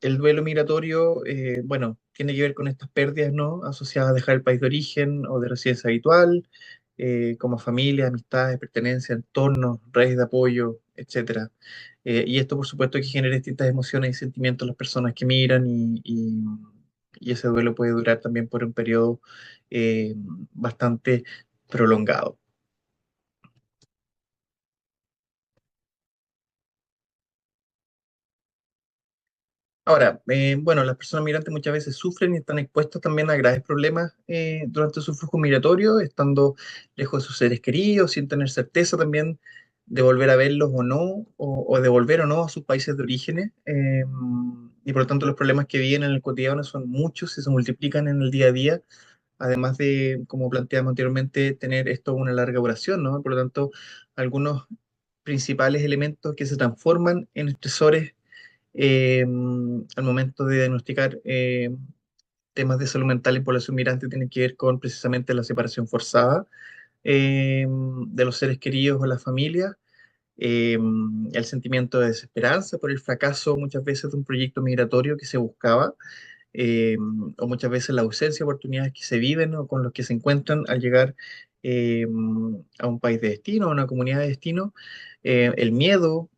el duelo migratorio, bueno, tiene que ver con estas pérdidas, ¿no? Asociadas a dejar el país de origen o de residencia habitual, como familia, amistades, pertenencia, entornos, redes de apoyo, etcétera. Y esto, por supuesto, que genera distintas emociones y sentimientos en las personas que migran y ese duelo puede durar también por un periodo bastante prolongado. Ahora, bueno, las personas migrantes muchas veces sufren y están expuestas también a graves problemas durante su flujo migratorio, estando lejos de sus seres queridos, sin tener certeza también de volver a verlos o no, o de volver o no a sus países de origen. Y por lo tanto los problemas que viven en el cotidiano son muchos y se multiplican en el día a día, además de, como planteamos anteriormente, tener esto una larga duración, ¿no? Por lo tanto, algunos principales elementos que se transforman en estresores al momento de diagnosticar temas de salud mental en población migrante tienen que ver con precisamente la separación forzada de los seres queridos o la familia, eh, el sentimiento de desesperanza por el fracaso muchas veces de un proyecto migratorio que se buscaba, o muchas veces la ausencia de oportunidades que se viven o con los que se encuentran al llegar eh, a un país de destino, a una comunidad de destino, el miedo,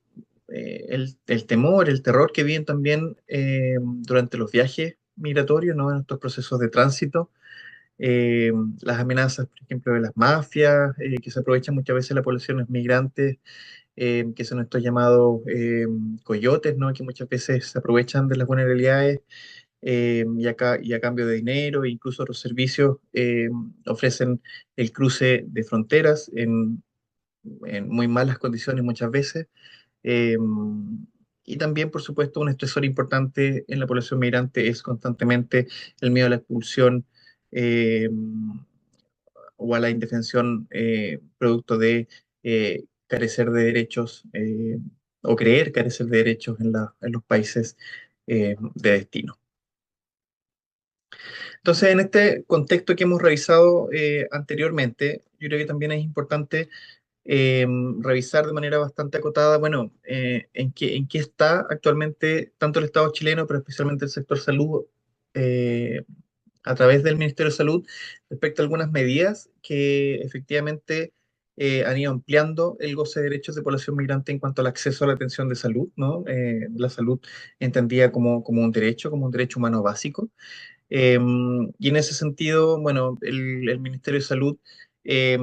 el temor, el terror que viven también durante los viajes migratorios, ¿no? En estos procesos de tránsito, eh, las amenazas, por ejemplo, de las mafias, que se aprovechan muchas veces de las poblaciones migrantes, que son estos llamados coyotes, ¿no? Que muchas veces se aprovechan de las vulnerabilidades y a cambio de dinero e incluso otros servicios ofrecen el cruce de fronteras en muy malas condiciones muchas veces. Eh, y también, por supuesto, un estresor importante en la población migrante es constantemente el miedo a la expulsión eh, o a la indefensión producto de carecer de derechos o creer carecer de derechos en los países de destino. Entonces, en este contexto que hemos revisado anteriormente, yo creo que también es importante eh, revisar de manera bastante acotada, bueno, en qué está actualmente tanto el Estado chileno, pero especialmente el sector salud, eh, a través del Ministerio de Salud, respecto a algunas medidas que efectivamente han ido ampliando el goce de derechos de población migrante en cuanto al acceso a la atención de salud, ¿no? La salud entendida como como un derecho humano básico. Y en ese sentido, bueno, el Ministerio de Salud eh,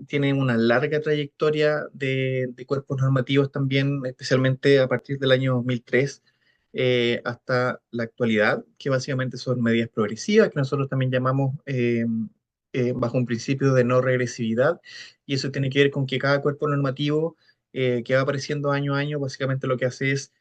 tiene una larga trayectoria de cuerpos normativos también, especialmente a partir del año 2003 hasta la actualidad, que básicamente son medidas progresivas, que nosotros también llamamos bajo un principio de no regresividad, y eso tiene que ver con que cada cuerpo normativo que va apareciendo año a año, básicamente lo que hace es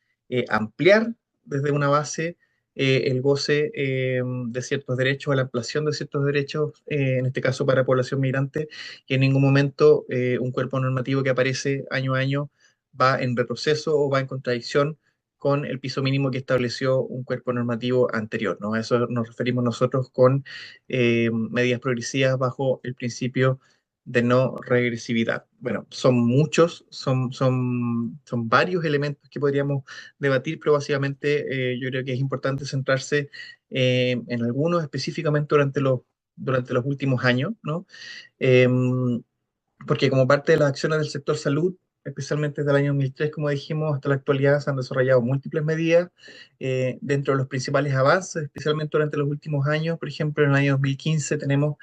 ampliar desde una base el goce de ciertos derechos, o la ampliación de ciertos derechos, en este caso para población migrante, y en ningún momento un cuerpo normativo que aparece año a año va en retroceso o va en contradicción con el piso mínimo que estableció un cuerpo normativo anterior, ¿no? A eso nos referimos nosotros con medidas progresivas bajo el principio de no regresividad. Bueno, son muchos, son varios elementos que podríamos debatir, pero básicamente yo creo que es importante centrarse en algunos específicamente durante los últimos años, ¿no? Porque como parte de las acciones del sector salud, especialmente desde el año 2003, como dijimos, hasta la actualidad se han desarrollado múltiples medidas. Dentro de los principales avances, especialmente durante los últimos años, por ejemplo, en el año 2015 tenemos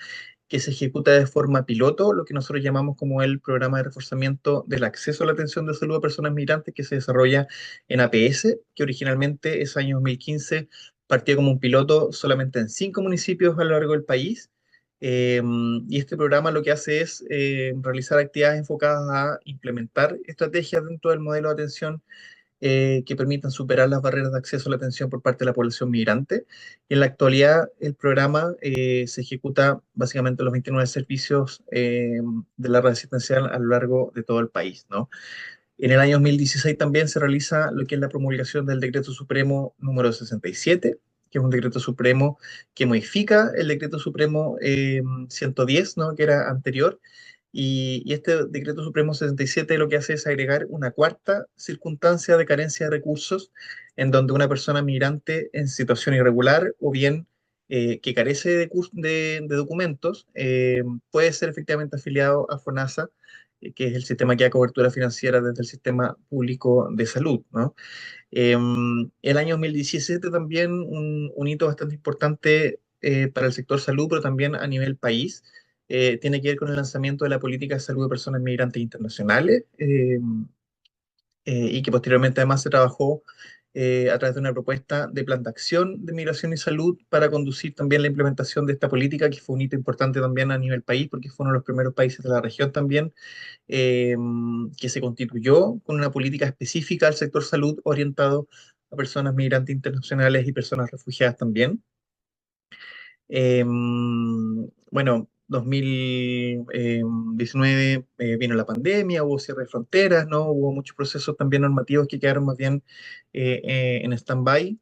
que se ejecuta de forma piloto, lo que nosotros llamamos como el programa de reforzamiento del acceso a la atención de salud a personas migrantes, que se desarrolla en APS, que originalmente ese año 2015 partió como un piloto solamente en 5 municipios a lo largo del país. Eh, y este programa lo que hace es realizar actividades enfocadas a implementar estrategias dentro del modelo de atención que permitan superar las barreras de acceso a la atención por parte de la población migrante. Y en la actualidad, el programa se ejecuta básicamente en los 29 servicios de la red asistencial a lo largo de todo el país, ¿no? En el año 2016 también se realiza lo que es la promulgación del Decreto Supremo número 67, que es un decreto supremo que modifica el Decreto Supremo 110, ¿no? Que era anterior, y este decreto supremo 67 lo que hace es agregar una cuarta circunstancia de carencia de recursos en donde una persona migrante en situación irregular o bien que carece de documentos puede ser efectivamente afiliado a FONASA, que es el sistema que da cobertura financiera desde el sistema público de salud, ¿no? El año 2017 también un hito bastante importante para el sector salud, pero también a nivel país, tiene que ver con el lanzamiento de la política de salud de personas migrantes internacionales, y que posteriormente además se trabajó a través de una propuesta de plan de acción de migración y salud para conducir también la implementación de esta política, que fue un hito importante también a nivel país, porque fue uno de los primeros países de la región también eh, que se constituyó con una política específica al sector salud orientado a personas migrantes internacionales y personas refugiadas también. Bueno, 2019 vino la pandemia, hubo cierre de fronteras, ¿no? Hubo muchos procesos también normativos que quedaron más bien en stand-by.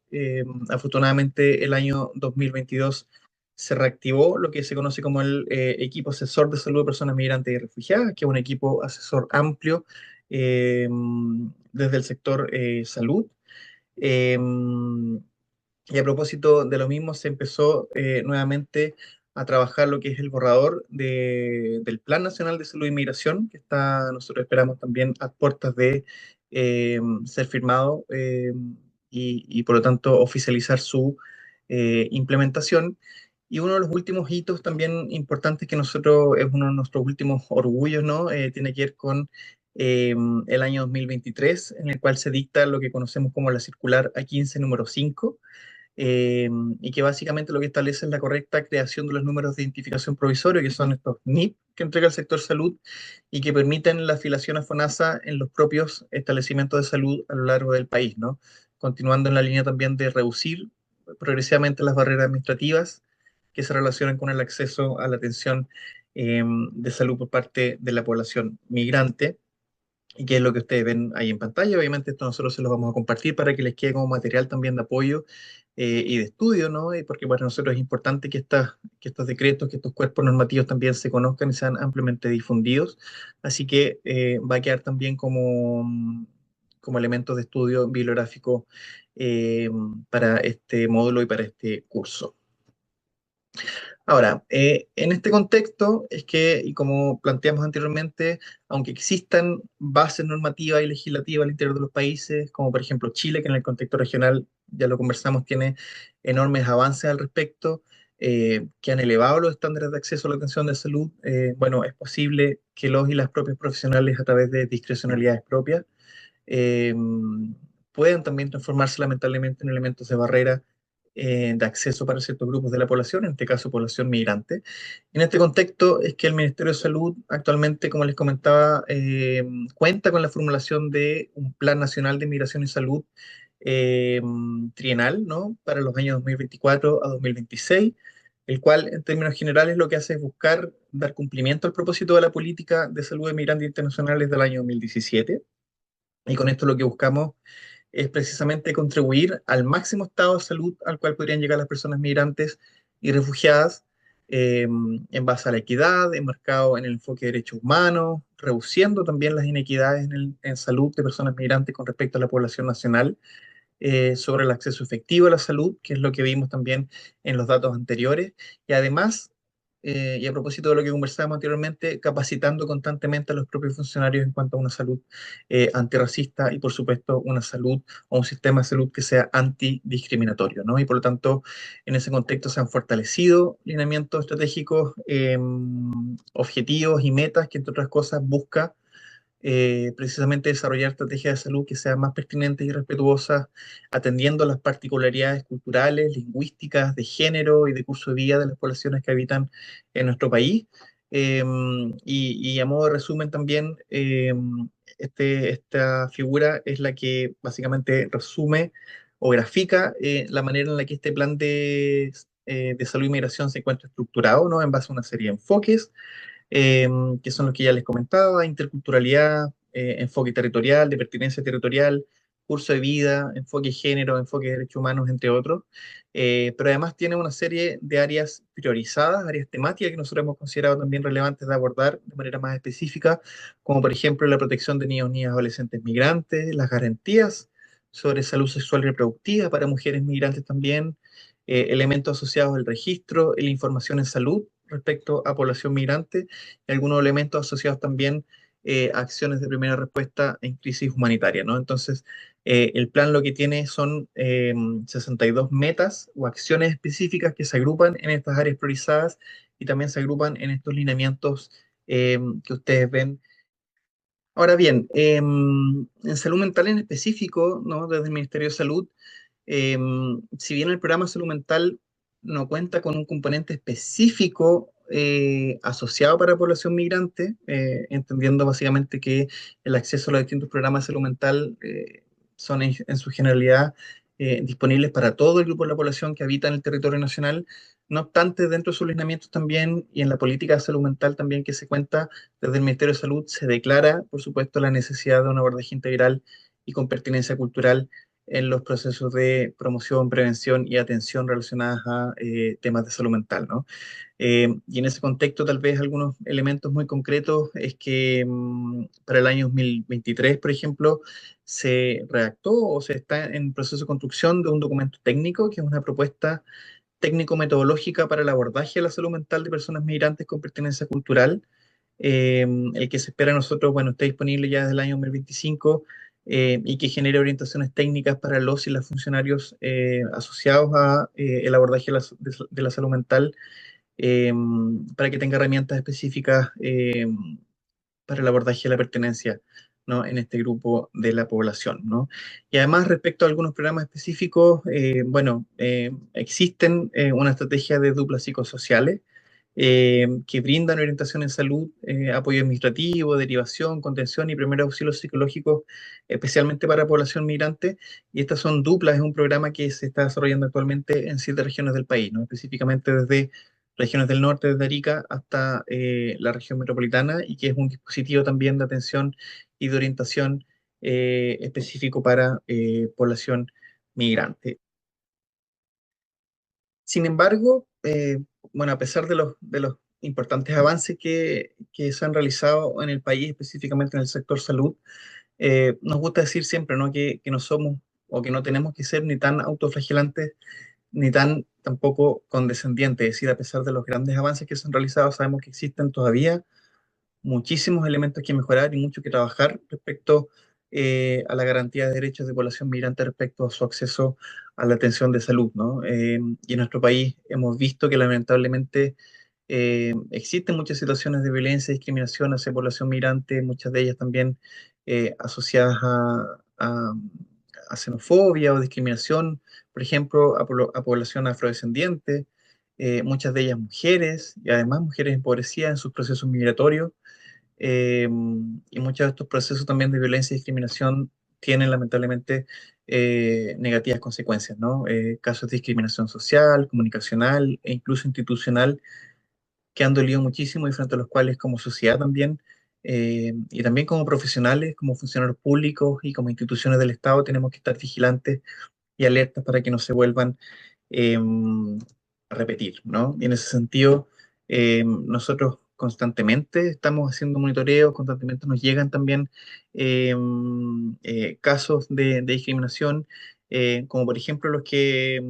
Afortunadamente, el año 2022 se reactivó lo que se conoce como el equipo asesor de salud de personas migrantes y refugiadas, que es un equipo asesor amplio eh, desde el sector salud. Em, y a propósito de lo mismo, se empezó nuevamente a trabajar lo que es el borrador del Plan Nacional de Salud e Inmigración, que está, nosotros esperamos también a puertas de ser firmado y por lo tanto oficializar su implementación. Y uno de los últimos hitos también importantes que nosotros, es uno de nuestros últimos orgullos, ¿no? Tiene que ver con el año 2023, en el cual se dicta lo que conocemos como la circular A15 número 5, eh, y que básicamente lo que establece es la correcta creación de los números de identificación provisorio, que son estos NIP que entrega el sector salud y que permiten la afiliación a FONASA en los propios establecimientos de salud a lo largo del país, ¿no? Continuando en la línea también de reducir progresivamente las barreras administrativas que se relacionan con el acceso a la atención de salud por parte de la población migrante, y que es lo que ustedes ven ahí en pantalla. Obviamente esto nosotros se los vamos a compartir para que les quede como material también de apoyo y de estudio, ¿no? Porque para nosotros es importante que estos decretos, que estos cuerpos normativos también se conozcan y sean ampliamente difundidos. Así que va a quedar también como elementos de estudio bibliográfico eh, para este módulo y para este curso. Ahora, en este contexto es que, y como planteamos anteriormente, aunque existan bases normativas y legislativas al interior de los países, como por ejemplo Chile, que en el contexto regional, ya lo conversamos, tiene enormes avances al respecto, que han elevado los estándares de acceso a la atención de salud, bueno, es posible que los y las propios profesionales, a través de discrecionalidades propias, eh, pueden también transformarse lamentablemente en elementos de barrera de acceso para ciertos grupos de la población, en este caso población migrante. En este contexto es que el Ministerio de Salud actualmente, como les comentaba, cuenta con la formulación de un Plan Nacional de Migración y Salud eh, trienal, ¿no? Para los años 2024 a 2026, el cual en términos generales lo que hace es buscar dar cumplimiento al propósito de la política de salud de migrantes internacionales del año 2017. Y con esto lo que buscamos es precisamente contribuir al máximo estado de salud al cual podrían llegar las personas migrantes y refugiadas, en base a la equidad, enmarcado en el enfoque de derechos humanos, reduciendo también las inequidades en salud de personas migrantes con respecto a la población nacional, sobre el acceso efectivo a la salud, que es lo que vimos también en los datos anteriores, y además, y a propósito de lo que conversábamos anteriormente, capacitando constantemente a los propios funcionarios en cuanto a una salud antirracista y, por supuesto, una salud o un sistema de salud que sea antidiscriminatorio, ¿no? Y por lo tanto, en ese contexto se han fortalecido lineamientos estratégicos, objetivos y metas que, entre otras cosas, busca precisamente desarrollar estrategias de salud que sean más pertinentes y respetuosas, atendiendo las particularidades culturales, lingüísticas, de género y de curso de vida de las poblaciones que habitan en nuestro país. Y a modo de resumen también, esta figura es la que básicamente resume o grafica la manera en la que este plan de salud y migración se encuentra estructurado, ¿no? En base a una serie de enfoques, eh, que son los que ya les comentaba: interculturalidad, enfoque territorial, de pertinencia territorial, curso de vida, enfoque género, enfoque de derechos humanos, entre otros. Pero además tiene una serie de áreas priorizadas, áreas temáticas que nosotros hemos considerado también relevantes de abordar de manera más específica, como por ejemplo la protección de niños, niñas, adolescentes migrantes, las garantías sobre salud sexual y reproductiva para mujeres migrantes también, elementos asociados al registro y la información en salud respecto a población migrante, y algunos elementos asociados también a acciones de primera respuesta en crisis humanitaria, ¿no? Entonces, el plan lo que tiene son 62 metas o acciones específicas que se agrupan en estas áreas priorizadas y también se agrupan en estos lineamientos que ustedes ven. Ahora bien, en salud mental en específico, ¿no? Desde el Ministerio de Salud, eh, si bien el programa de salud mental no cuenta con un componente específico asociado para la población migrante, entendiendo básicamente que el acceso a los distintos programas de salud mental son en su generalidad disponibles para todo el grupo de la población que habita en el territorio nacional. No obstante, dentro de sus lineamientos también y en la política de salud mental también que se cuenta desde el Ministerio de Salud, se declara, por supuesto, la necesidad de un abordaje integral y con pertinencia cultural en los procesos de promoción, prevención y atención relacionadas a temas de salud mental, ¿no? Y en ese contexto, tal vez algunos elementos muy concretos es que para el año 2023, por ejemplo, se redactó o se está en proceso de construcción de un documento técnico, que es una propuesta técnico-metodológica para el abordaje de la salud mental de personas migrantes con pertenencia cultural, el que se espera a nosotros, bueno, está disponible ya desde el año 2025, y que genere orientaciones técnicas para los y las funcionarios asociados a el abordaje de la salud mental, eh, para que tenga herramientas específicas para el abordaje de la pertenencia, ¿no? En este grupo de la población, ¿no? Y además, respecto a algunos programas específicos, bueno, existen una estrategia de duplas psicosociales que brindan orientación en salud, apoyo administrativo, derivación, contención y primeros auxilios psicológicos, especialmente para población migrante. Y estas son duplas, es un programa que se está desarrollando actualmente en 7 regiones del país, ¿no? Específicamente desde regiones del norte, desde Arica hasta la región metropolitana, y que es un dispositivo también de atención y de orientación específico para población migrante. Sin embargo, bueno, a pesar de los importantes avances que se han realizado en el país, específicamente en el sector salud, nos gusta decir siempre, ¿no? Que no somos o que no tenemos que ser ni tan autoflagelantes ni tan tampoco condescendientes. Es decir, a pesar de los grandes avances que se han realizado, sabemos que existen todavía muchísimos elementos que mejorar y mucho que trabajar respecto a la garantía de derechos de población migrante respecto a su acceso a la atención de salud, ¿no? Y en nuestro país hemos visto que lamentablemente existen muchas situaciones de violencia y discriminación hacia población migrante, muchas de ellas también asociadas a xenofobia o discriminación, por ejemplo, a población afrodescendiente, muchas de ellas mujeres, y además mujeres empobrecidas en sus procesos migratorios, y muchos de estos procesos también de violencia y discriminación tienen lamentablemente negativas consecuencias, ¿no? Casos de discriminación social, comunicacional e incluso institucional que han dolido muchísimo y frente a los cuales como sociedad también, y también como profesionales, como funcionarios públicos y como instituciones del Estado tenemos que estar vigilantes y alertas para que no se vuelvan eh, a repetir, ¿no? Y en ese sentido, nosotros constantemente estamos haciendo monitoreo, constantemente nos llegan también eh, casos de discriminación, como por ejemplo los que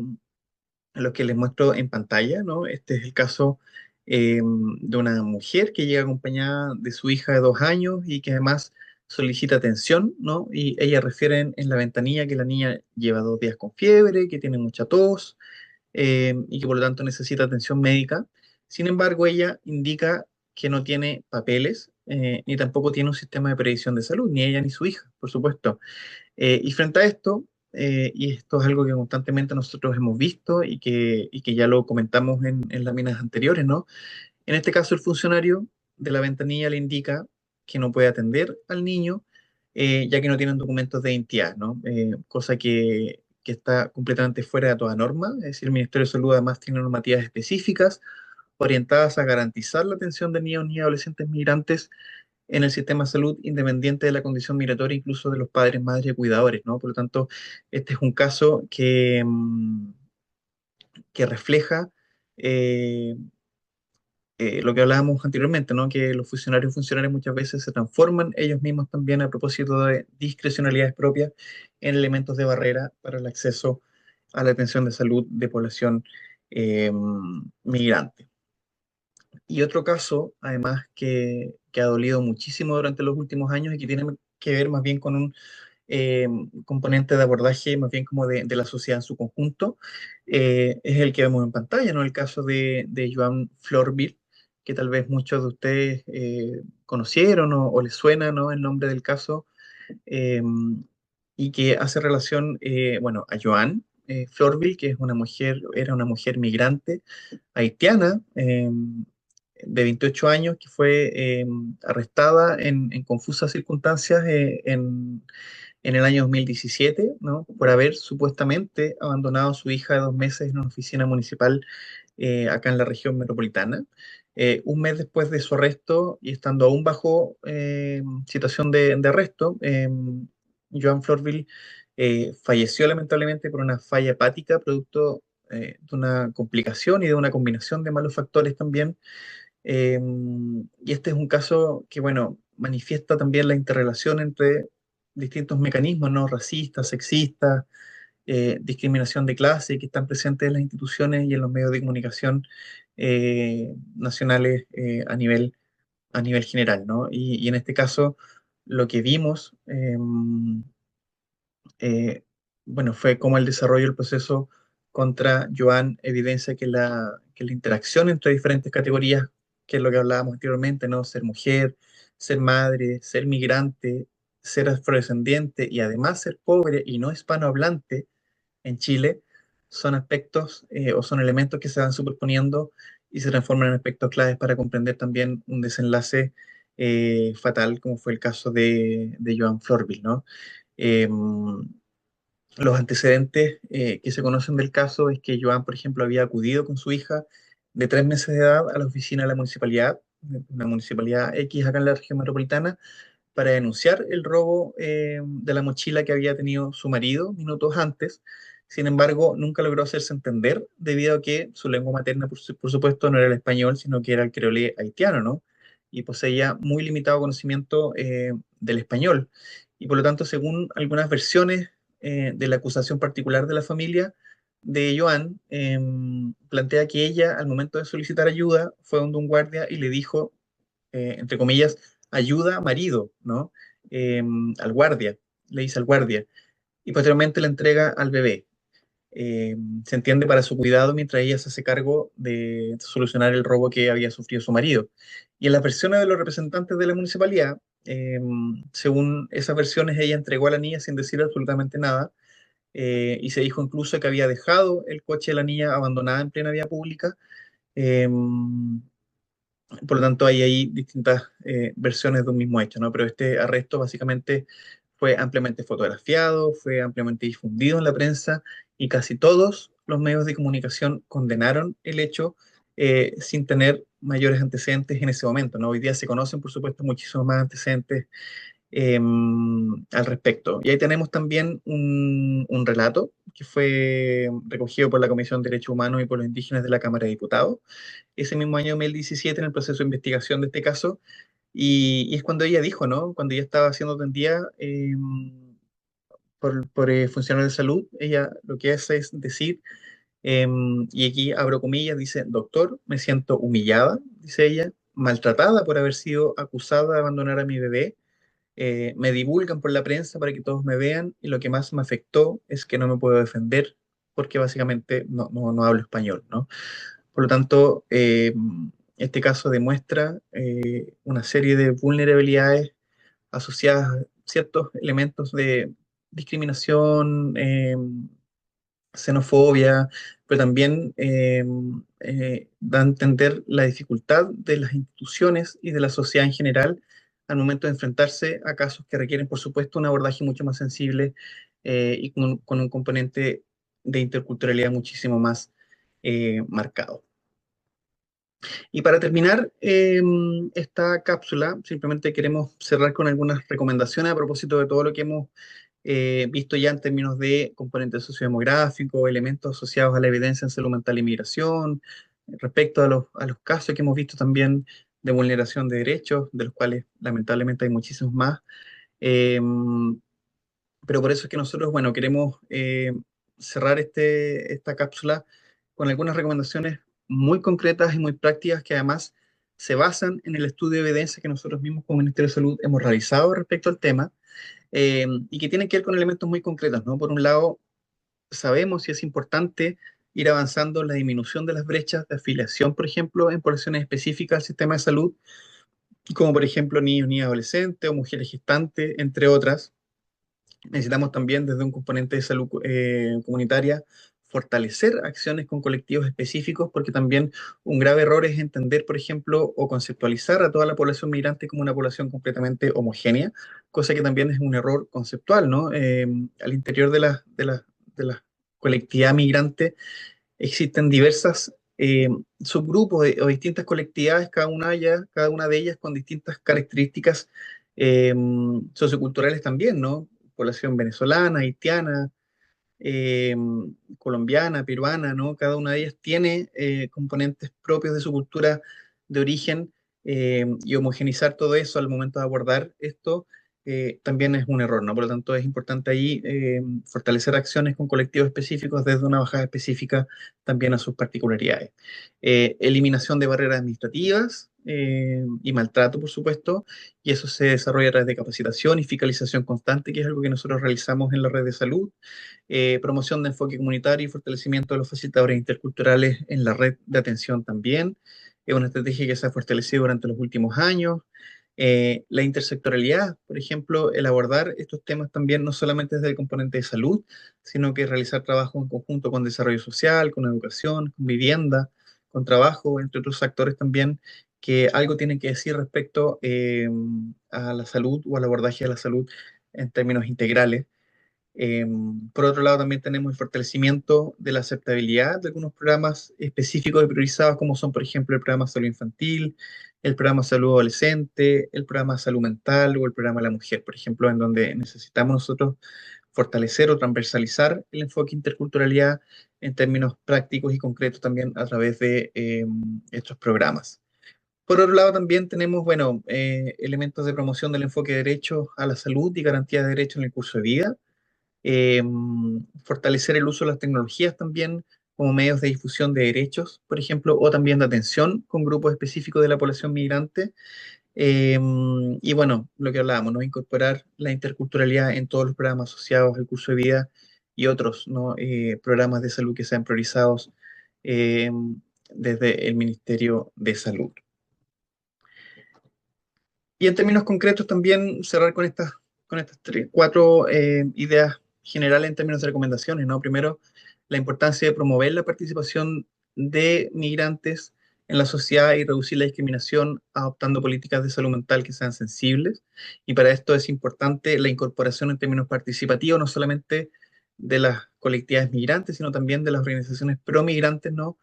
les muestro en pantalla, ¿no? Este es el caso de una mujer que llega acompañada de su hija de 2 años y que además solicita atención, ¿no? Y ella refiere en la ventanilla que la niña lleva 2 días con fiebre, que tiene mucha tos y que por lo tanto necesita atención médica. Sin embargo, ella indica que no tiene papeles ni tampoco tiene un sistema de previsión de salud, ni ella ni su hija, por supuesto. Y frente a esto, y esto es algo que constantemente nosotros hemos visto y que ya lo comentamos en láminas anteriores, ¿no? En este caso, el funcionario de la ventanilla le indica que no puede atender al niño, ya que no tienen documentos de identidad, ¿no? Cosa que está completamente fuera de toda norma. Es decir, el Ministerio de Salud además tiene normativas específicas orientadas a garantizar la atención de niños y adolescentes migrantes en el sistema de salud independiente de la condición migratoria, incluso de los padres, madres y cuidadores, ¿no? Por lo tanto, este es un caso que refleja eh, lo que hablábamos anteriormente, ¿no? Que los funcionarios y funcionarias muchas veces se transforman ellos mismos también a propósito de discrecionalidades propias en elementos de barrera para el acceso a la atención de salud de población eh, migrante. Y otro caso, además, que ha dolido muchísimo durante los últimos años y que tiene que ver más bien con un eh, componente de abordaje, más bien como de la sociedad en su conjunto, es el que vemos en pantalla, ¿no? El caso de Joan Florville, que tal vez muchos de ustedes conocieron o les suena, ¿no? El nombre del caso, eh, y que hace relación, bueno, a Joan Florville, que es una mujer, era una mujer migrante haitiana de 28 años que fue arrestada en confusas circunstancias en el año 2017, ¿no? Por haber supuestamente abandonado a su hija de 2 meses en una oficina municipal acá en la región metropolitana. Un mes después de su arresto y estando aún bajo situación de arresto, Joan Florville falleció lamentablemente por una falla hepática producto de una complicación y de una combinación de malos factores también. Y este es un caso que, bueno, manifiesta también la interrelación entre distintos mecanismos, ¿no? Racistas, sexistas, discriminación de clase que están presentes en las instituciones y en los medios de comunicación nacionales a nivel general, ¿no? Y en este caso, lo que vimos eh, bueno, fue como el desarrollo del proceso contra Joan evidencia que la interacción entre diferentes categorías, que es lo que hablábamos anteriormente, ¿no? Ser mujer, ser madre, ser migrante, ser afrodescendiente y además ser pobre y no hispanohablante en Chile, son aspectos o son elementos que se van superponiendo y se transforman en aspectos claves para comprender también un desenlace fatal, como fue el caso de Joan Florville, ¿no? Los antecedentes que se conocen del caso es que Joan, por ejemplo, había acudido con su hija de 3 meses de edad a la oficina de la municipalidad, de una municipalidad X acá en la región metropolitana, para denunciar el robo de la mochila que había tenido su marido minutos antes. Sin embargo, nunca logró hacerse entender debido a que su lengua materna, por supuesto, no era el español, sino que era el creolé haitiano, ¿no? Y poseía muy limitado conocimiento del español. Y por lo tanto, según algunas versiones de la acusación particular de la familia de Joan, plantea que ella, al momento de solicitar ayuda, fue donde un guardia y le dijo, entre comillas, ayuda marido, ¿no? Eh, al guardia, le dice al guardia, y posteriormente le entrega al bebé. Se entiende para su cuidado mientras ella se hace cargo de solucionar el robo que había sufrido su marido. Y en las versiones de los representantes de la municipalidad, eh, según esas versiones, ella entregó a la niña sin decir absolutamente nada, y se dijo incluso que había dejado el coche de la niña abandonada en plena vía pública. Eh, por lo tanto, hay ahí distintas versiones de un mismo hecho, ¿no? Pero este arresto básicamente fue ampliamente fotografiado, fue ampliamente difundido en la prensa y casi todos los medios de comunicación condenaron el hecho sin tener mayores antecedentes en ese momento, ¿no? Hoy día se conocen, por supuesto, muchísimos más antecedentes eh, al respecto. Y ahí tenemos también un relato que fue recogido por la Comisión de Derechos Humanos y por los indígenas de la Cámara de Diputados, ese mismo año 2017 en el proceso de investigación de este caso, y es cuando ella dijo, ¿no? Cuando ella estaba siendo atendida por funcionarios de salud, ella lo que hace es decir, y aquí abro comillas, dice, doctor, me siento humillada, dice ella, maltratada por haber sido acusada de abandonar a mi bebé, me divulgan por la prensa para que todos me vean y lo que más me afectó es que no me puedo defender porque básicamente no hablo español, ¿no? Por lo tanto, este caso demuestra una serie de vulnerabilidades asociadas a ciertos elementos de discriminación, xenofobia, pero también da a entender la dificultad de las instituciones y de la sociedad en general al momento de enfrentarse a casos que requieren, por supuesto, un abordaje mucho más sensible y con un componente de interculturalidad muchísimo más marcado. Y para terminar esta cápsula, simplemente queremos cerrar con algunas recomendaciones a propósito de todo lo que hemos visto ya en términos de componentes sociodemográficos, elementos asociados a la evidencia en salud mental y migración, respecto a los casos que hemos visto también de vulneración de derechos, de los cuales lamentablemente hay muchísimos más. Eh, pero por eso es que nosotros, bueno, queremos cerrar esta cápsula con algunas recomendaciones muy concretas y muy prácticas que además se basan en el estudio de evidencia que nosotros mismos como Ministerio de Salud hemos realizado respecto al tema y que tienen que ver con elementos muy concretos, ¿no? Por un lado, sabemos si es importante ir avanzando en la disminución de las brechas de afiliación, por ejemplo, en poblaciones específicas al sistema de salud, como por ejemplo niños, niñas, adolescentes o mujeres gestantes, entre otras. Necesitamos también desde un componente de salud comunitaria fortalecer acciones con colectivos específicos, porque también un grave error es entender, por ejemplo, o conceptualizar a toda la población migrante como una población completamente homogénea, cosa que también es un error conceptual, ¿no? Al interior de la colectividad migrante existen diversas subgrupos o distintas colectividades, cada una de ellas con distintas características socioculturales también, ¿no? Población venezolana, haitiana, eh, colombiana, peruana, ¿no? Cada una de ellas tiene componentes propios de su cultura de origen y homogenizar todo eso al momento de abordar esto también es un error, ¿no? Por lo tanto, es importante ahí fortalecer acciones con colectivos específicos desde una bajada específica también a sus particularidades. Eliminación de barreras administrativas y maltrato, por supuesto, y eso se desarrolla a través de capacitación y fiscalización constante, que es algo que nosotros realizamos en la red de salud, promoción de enfoque comunitario y fortalecimiento de los facilitadores interculturales en la red de atención también. Es una estrategia que se ha fortalecido durante los últimos años. La intersectorialidad, por ejemplo, el abordar estos temas también no solamente desde el componente de salud, sino que realizar trabajo en conjunto con desarrollo social, con educación, con vivienda, con trabajo, entre otros actores también, que algo tienen que decir respecto a la salud o al abordaje de la salud en términos integrales. Por otro lado, también tenemos el fortalecimiento de la aceptabilidad de algunos programas específicos y priorizados, como son, por ejemplo, el programa Salud Infantil, el programa Salud Adolescente, el programa Salud Mental o el programa La Mujer, por ejemplo, en donde necesitamos nosotros fortalecer o transversalizar el enfoque interculturalidad en términos prácticos y concretos también a través de estos programas. Por otro lado, también tenemos, bueno, elementos de promoción del enfoque de derechos a la salud y garantía de derechos en el curso de vida, eh, fortalecer el uso de las tecnologías también como medios de difusión de derechos, por ejemplo, o también de atención con grupos específicos de la población migrante. Eh, y bueno, lo que hablábamos, ¿no? Incorporar la interculturalidad en todos los programas asociados al curso de vida y otros, ¿no? Programas de salud que sean priorizados eh, desde el Ministerio de Salud. Y en términos concretos también cerrar con estas cuatro ideas generales en términos de recomendaciones, ¿no? Primero, la importancia de promover la participación de migrantes en la sociedad y reducir la discriminación adoptando políticas de salud mental que sean sensibles. Y para esto es importante la incorporación en términos participativos, no solamente de las colectividades migrantes, sino también de las organizaciones pro-migrantes, ¿no?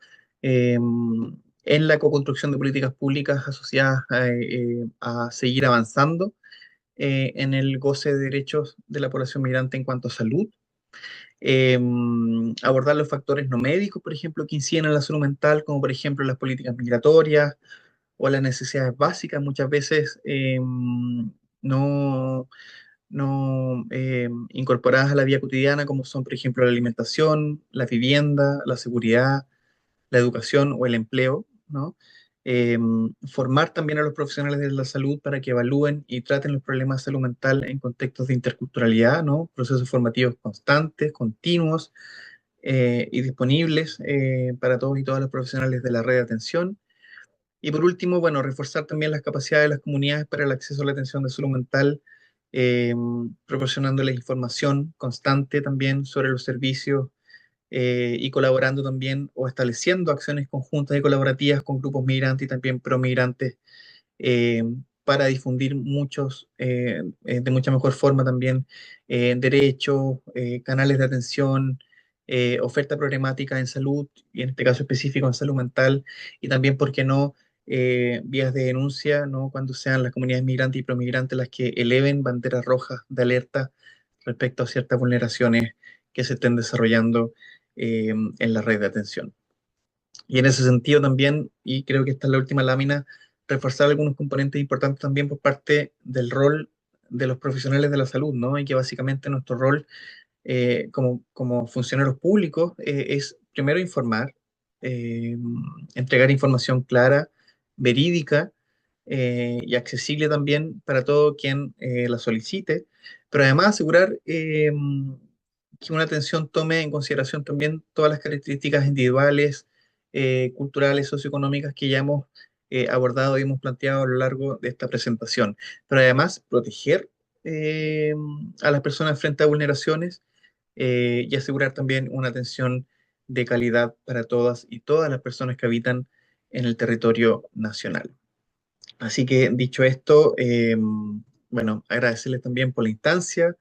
En la co-construcción de políticas públicas asociadas a seguir avanzando en el goce de derechos de la población migrante en cuanto a salud. eh, Abordar los factores no médicos, por ejemplo, que inciden en la salud mental, como por ejemplo las políticas migratorias o las necesidades básicas, muchas veces no, no incorporadas a la vida cotidiana, como son, por ejemplo, la alimentación, la vivienda, la seguridad, la educación o el empleo, ¿no? Eh, Formar también a los profesionales de la salud para que evalúen y traten los problemas de salud mental en contextos de interculturalidad, ¿no? Procesos formativos constantes, continuos y disponibles para todos y todas los profesionales de la red de atención. Y por último, bueno, reforzar también las capacidades de las comunidades para el acceso a la atención de salud mental, eh, proporcionándoles información constante también sobre los servicios y colaborando también o estableciendo acciones conjuntas y colaborativas con grupos migrantes y también promigrantes eh, para difundir de mucha mejor forma también derechos, canales de atención, oferta programática en salud y en este caso específico en salud mental y también, ¿por qué no? Vías de denuncia, ¿no? Cuando sean las comunidades migrantes y promigrantes las que eleven banderas rojas de alerta respecto a ciertas vulneraciones que se estén desarrollando en la red de atención. Y en ese sentido también, y creo que esta es la última lámina, reforzar algunos componentes importantes también por parte del rol de los profesionales de la salud, ¿no? Y que básicamente nuestro rol como funcionarios públicos es primero informar, eh, entregar información clara, verídica y accesible también para todo quien la solicite, pero además asegurar que una atención tome en consideración también todas las características individuales, culturales, socioeconómicas que ya hemos abordado y hemos planteado a lo largo de esta presentación, pero además proteger eh, a las personas frente a vulneraciones y asegurar también una atención de calidad para todas y todas las personas que habitan en el territorio nacional. Así que dicho esto, bueno, agradecerles también por la instancia,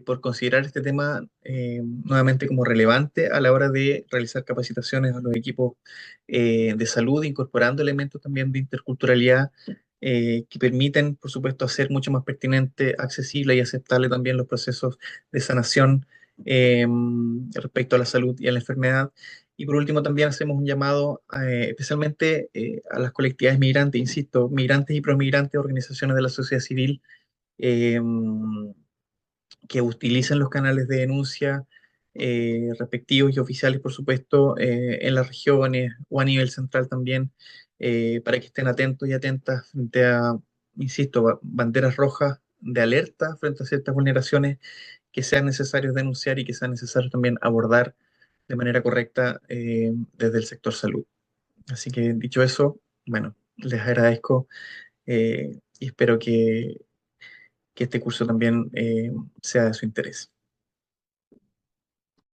por considerar este tema nuevamente como relevante a la hora de realizar capacitaciones a los equipos de salud, incorporando elementos también de interculturalidad que permiten, por supuesto, hacer mucho más pertinente, accesible y aceptable también los procesos de sanación respecto a la salud y a la enfermedad. Y por último, también hacemos un llamado especialmente a las colectividades migrantes, insisto, migrantes y promigrantes, organizaciones de la sociedad civil eh, que utilicen los canales de denuncia respectivos y oficiales, por supuesto, en las regiones o a nivel central también, para que estén atentos y atentas frente a, insisto, banderas rojas de alerta frente a ciertas vulneraciones que sean necesarios denunciar y que sean necesarios también abordar de manera correcta desde el sector salud. Así que dicho eso, bueno, les agradezco y espero que este curso también sea de su interés.